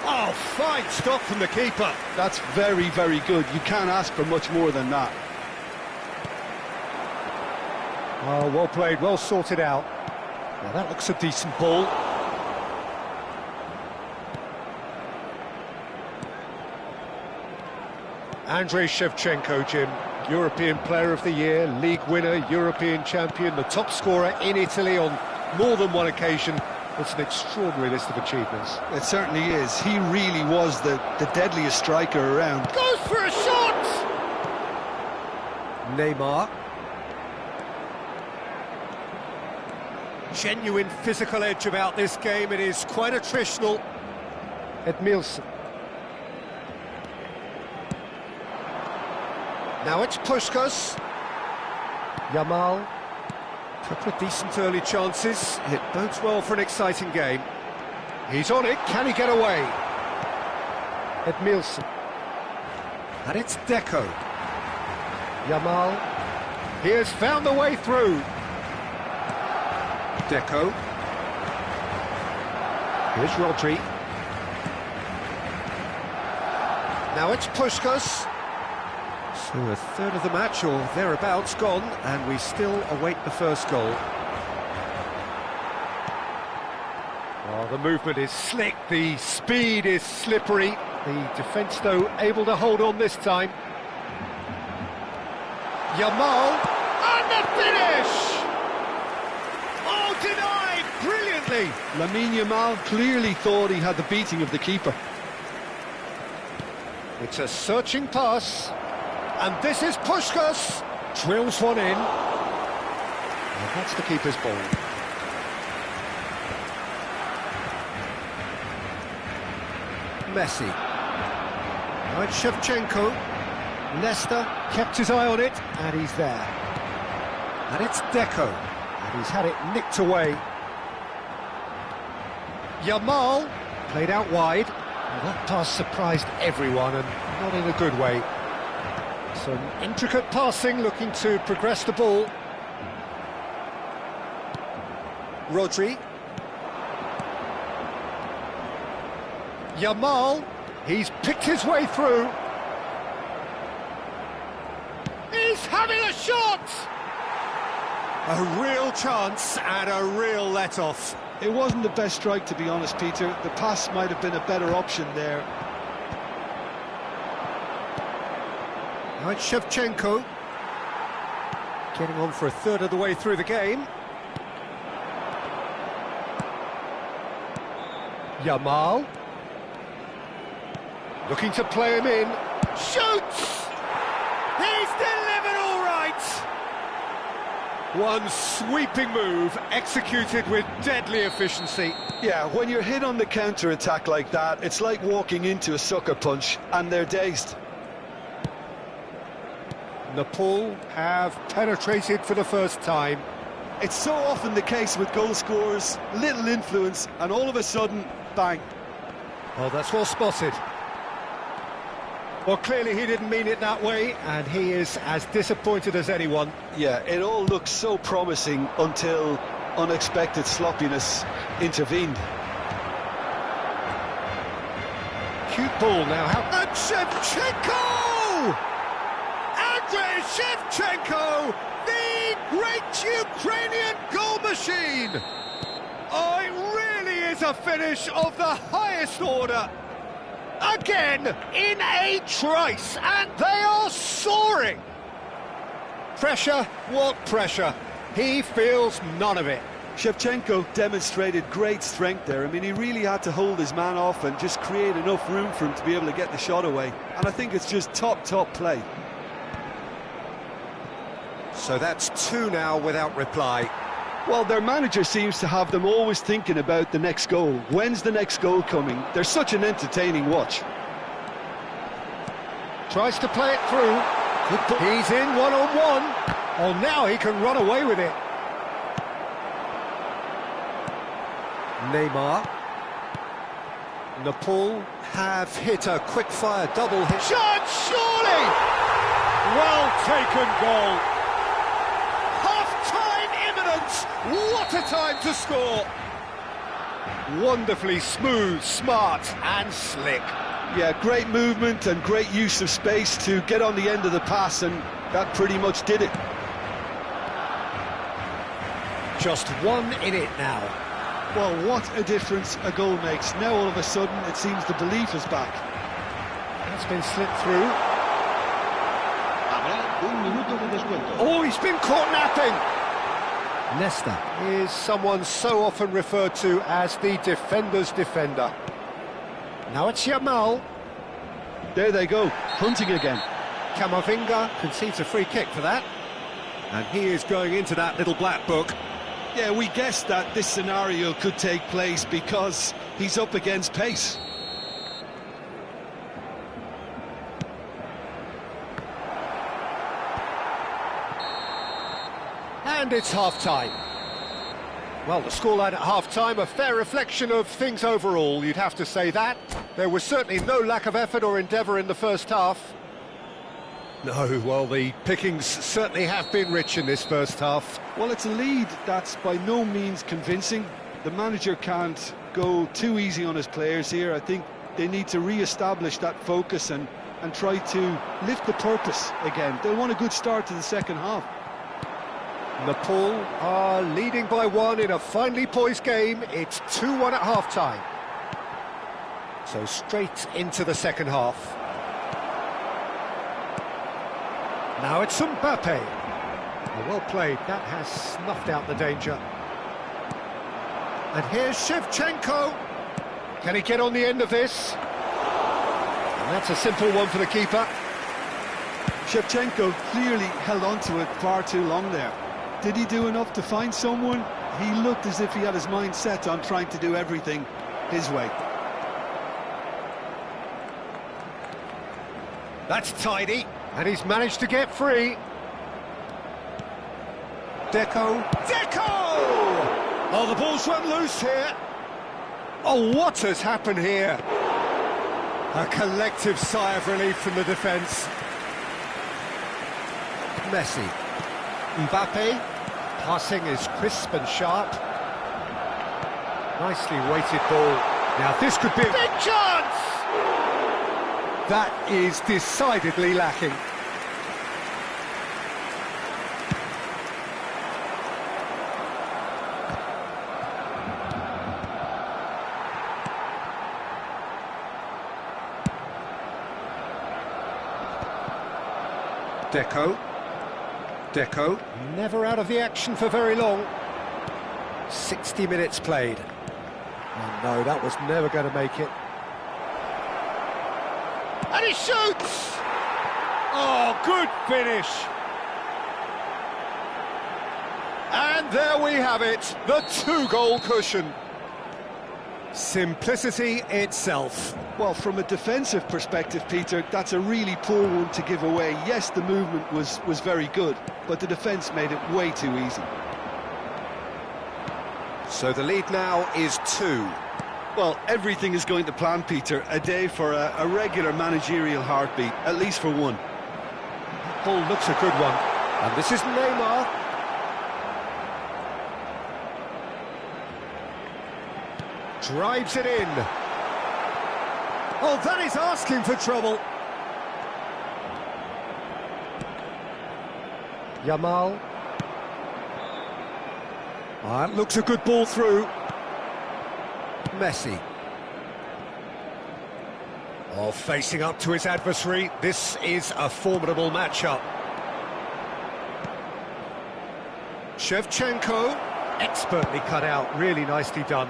Oh, fine stop from the keeper. That's very, very good. You can't ask for much more than that. Oh, well played, well sorted out. Well, that looks a decent ball. Andrei Shevchenko, Jim, European Player of the Year, League winner, European champion, the top scorer in Italy on more than one occasion. It's an extraordinary list of achievements. It certainly is. He really was the deadliest striker around. Goes for a shot! Neymar. Genuine physical edge about this game. It is quite attritional. Edmilson. Now it's Puskás. Yamal. A couple of decent early chances. It bodes well for an exciting game. He's on it. Can he get away? Edmilson. And it's Deco. Yamal. He has found the way through. Deco. Here's Rodri. Now it's Puskás. So a third of the match, or thereabouts, gone, and we still await the first goal. Oh, the movement is slick, the speed is slippery. The defence, though, able to hold on this time. Yamal, and the finish! Oh, denied brilliantly! Lamine Yamal clearly thought he had the beating of the keeper. It's a searching pass. And this is Puskás. Drills one in. And that's the keeper's ball. Messi. Now it's Shevchenko. Leicester kept his eye on it, and he's there. And it's Deco. And he's had it nicked away. Yamal. Played out wide. Well, that pass surprised everyone, and not in a good way. Some intricate passing, looking to progress the ball. Rodri. Yamal. He's picked his way through. He's having a shot! A real chance and a real let-off. It wasn't the best strike, to be honest, Peter. The pass might have been a better option there. Now it's Shevchenko. Getting on for a third of the way through the game. Yamal. Looking to play him in. Shoots! He's delivered all right! One sweeping move, executed with deadly efficiency. Yeah, when you're hit on the counter-attack like that, it's like walking into a sucker punch, and they're dazed. Napoli have penetrated for the first time. It's so often the case with goal scorers, little influence, and all of a sudden, bang. Well, that's well spotted. Well, clearly he didn't mean it that way, and he is as disappointed as anyone. Yeah, it all looks so promising until unexpected sloppiness intervened. Cute ball now. And Shevchenko! Andrei Shevchenko, the great Ukrainian goal machine! Oh, it really is a finish of the highest order. Again, in a trice, and they are soaring! Pressure, what pressure? He feels none of it. Shevchenko demonstrated great strength there. I mean, he really had to hold his man off and just create enough room for him to be able to get the shot away. And I think it's just top play. So that's 2 now without reply. Well, their manager seems to have them always thinking about the next goal. When's the next goal coming? They're such an entertaining watch. Tries to play it through. He's in one-on-one. Oh, now he can run away with it. Neymar. Nepal have hit a quick-fire double hit. Shot, surely! Well taken goal. Half-time imminent. What a time to score. Wonderfully smooth, smart and slick. Yeah, great movement and great use of space to get on the end of the pass, and that pretty much did it. Just 1 in it now. Well, what a difference a goal makes. Now all of a sudden it seems the belief is back. It's been slipped through. Habrá 1 minuto de descuento. Oh, he's been caught napping. Nesta is someone so often referred to as the defender's defender. Now it's Yamal. There they go, hunting again. Camavinga concedes a free kick for that. And he is going into that little black book. Yeah, we guessed that this scenario could take place because he's up against pace. And it's half-time. Well, the scoreline at half-time, a fair reflection of things overall, you'd have to say that. There was certainly no lack of effort or endeavour in the first half. No, well, the pickings certainly have been rich in this first half. Well, it's a lead that's by no means convincing. The manager can't go too easy on his players here. I think they need to re-establish that focus and try to lift the purpose again. They'll want a good start to the second half. Nepal are leading by 1 in a finely poised game. It's 2-1 at half-time. So straight into the second half. Now it's Mbappe. Well played, that has snuffed out the danger. And here's Shevchenko. Can he get on the end of this? And that's a simple one for the keeper. Shevchenko clearly held on to it far too long there. Did he do enough to find someone? He looked as if he had his mind set on trying to do everything his way. That's tidy, and he's managed to get free. Deco! Oh, the ball's run loose here. Oh, what has happened here? A collective sigh of relief from the defence. Messi. Mbappe. Passing is crisp and sharp. Nicely weighted ball. Now this could be a big chance! That is decidedly lacking. Deco, never out of the action for very long. 60 minutes played. Oh no, that was never going to make it. And he shoots! Oh, good finish! And there we have it, the 2-goal cushion. Simplicity itself. Well, from a defensive perspective, Peter, that's a really poor one to give away. Yes, the movement was very good, but the defence made it way too easy. So the lead now is 2. Well, everything is going to plan, Peter. A day for a regular managerial heartbeat, at least for one. Ball looks a good one. And this is Neymar. Drives it in. Oh, that is asking for trouble. Yamal. That looks a good ball through. Messi. Oh, facing up to his adversary, this is a formidable matchup. Shevchenko, expertly cut out, really nicely done.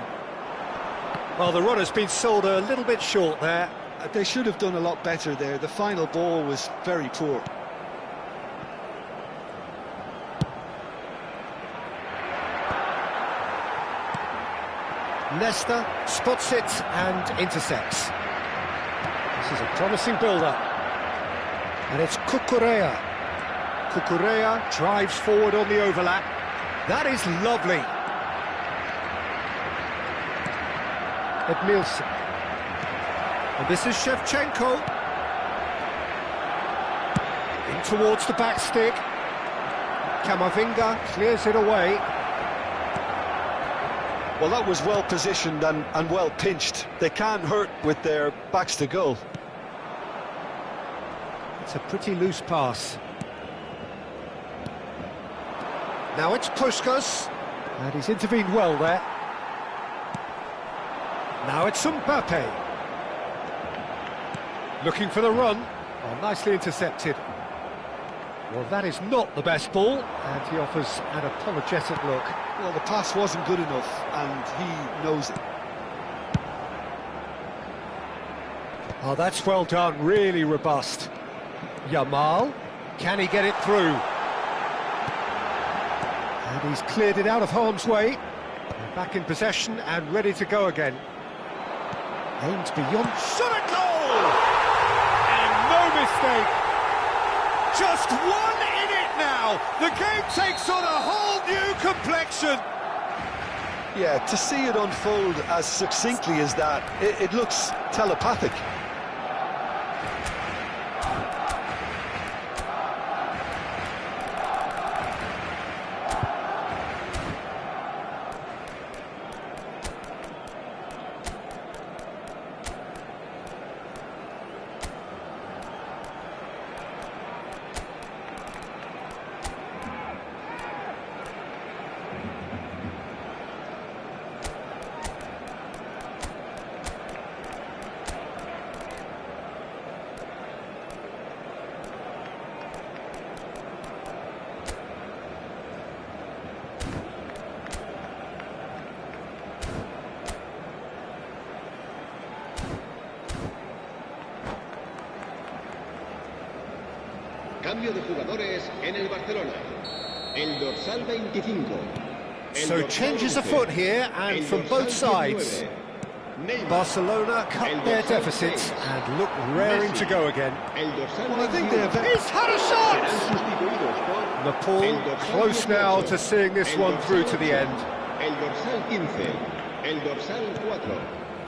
Well, the run has been sold a little bit short there. They should have done a lot better there. The final ball was very poor. Leicester spots it and intercepts. This is a promising build-up. And it's Cucurella. Cucurella drives forward on the overlap. That is lovely. Edmilson. And this is Shevchenko. In towards the back stick. Camavinga clears it away. Well, that was well positioned and well pinched. They can't hurt with their backs to goal. It's a pretty loose pass. Now it's Puskas, and he's intervened well there. Now it's Mbappe. Looking for the run. Oh, nicely intercepted. Well, that is not the best ball, and he offers an apologetic look. Well, the pass wasn't good enough, and he knows it. Oh, that's well done, really robust. Yamal, can he get it through? And he's cleared it out of harm's way. And back in possession and ready to go again. Aims beyond, shot at goal! And no mistake. Just one in it now. The game takes on a whole new complexion. Yeah, to see it unfold as succinctly as that, it looks telepathic. Cambio de jugadores en el Barcelona. El dorsal 25. So changes afoot here, and from both sides. Barcelona cut their deficits and look raring to go again. Well, I think they've... He's had a shot! Nepal close now to seeing this one through to the end. El dorsal 15. El dorsal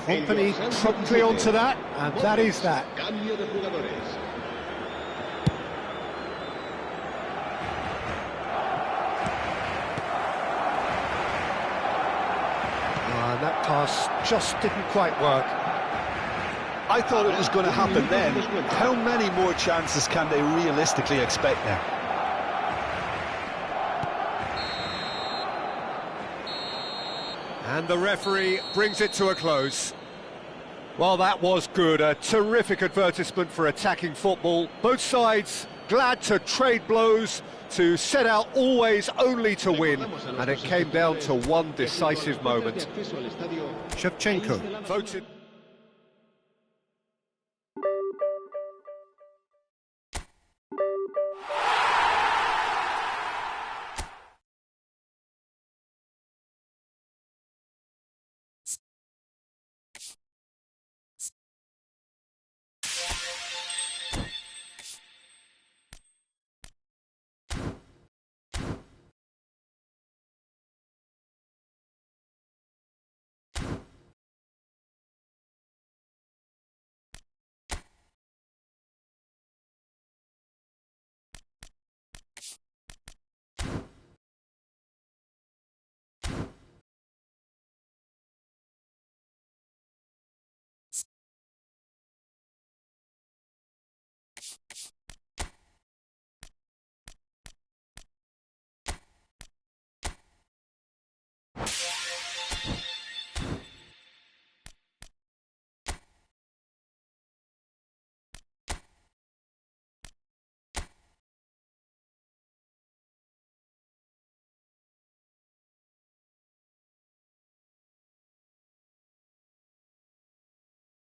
4. Company promptly onto that, and that is that. Cambio de jugadores. And that pass just didn't quite work. I thought it was going to happen then. How many more chances can they realistically expect now? And the referee brings it to a close. Well, that was good. A terrific advertisement for attacking football. Both sides glad to trade blows, to set out always only to win. And it came down to one decisive moment. Shevchenko voted...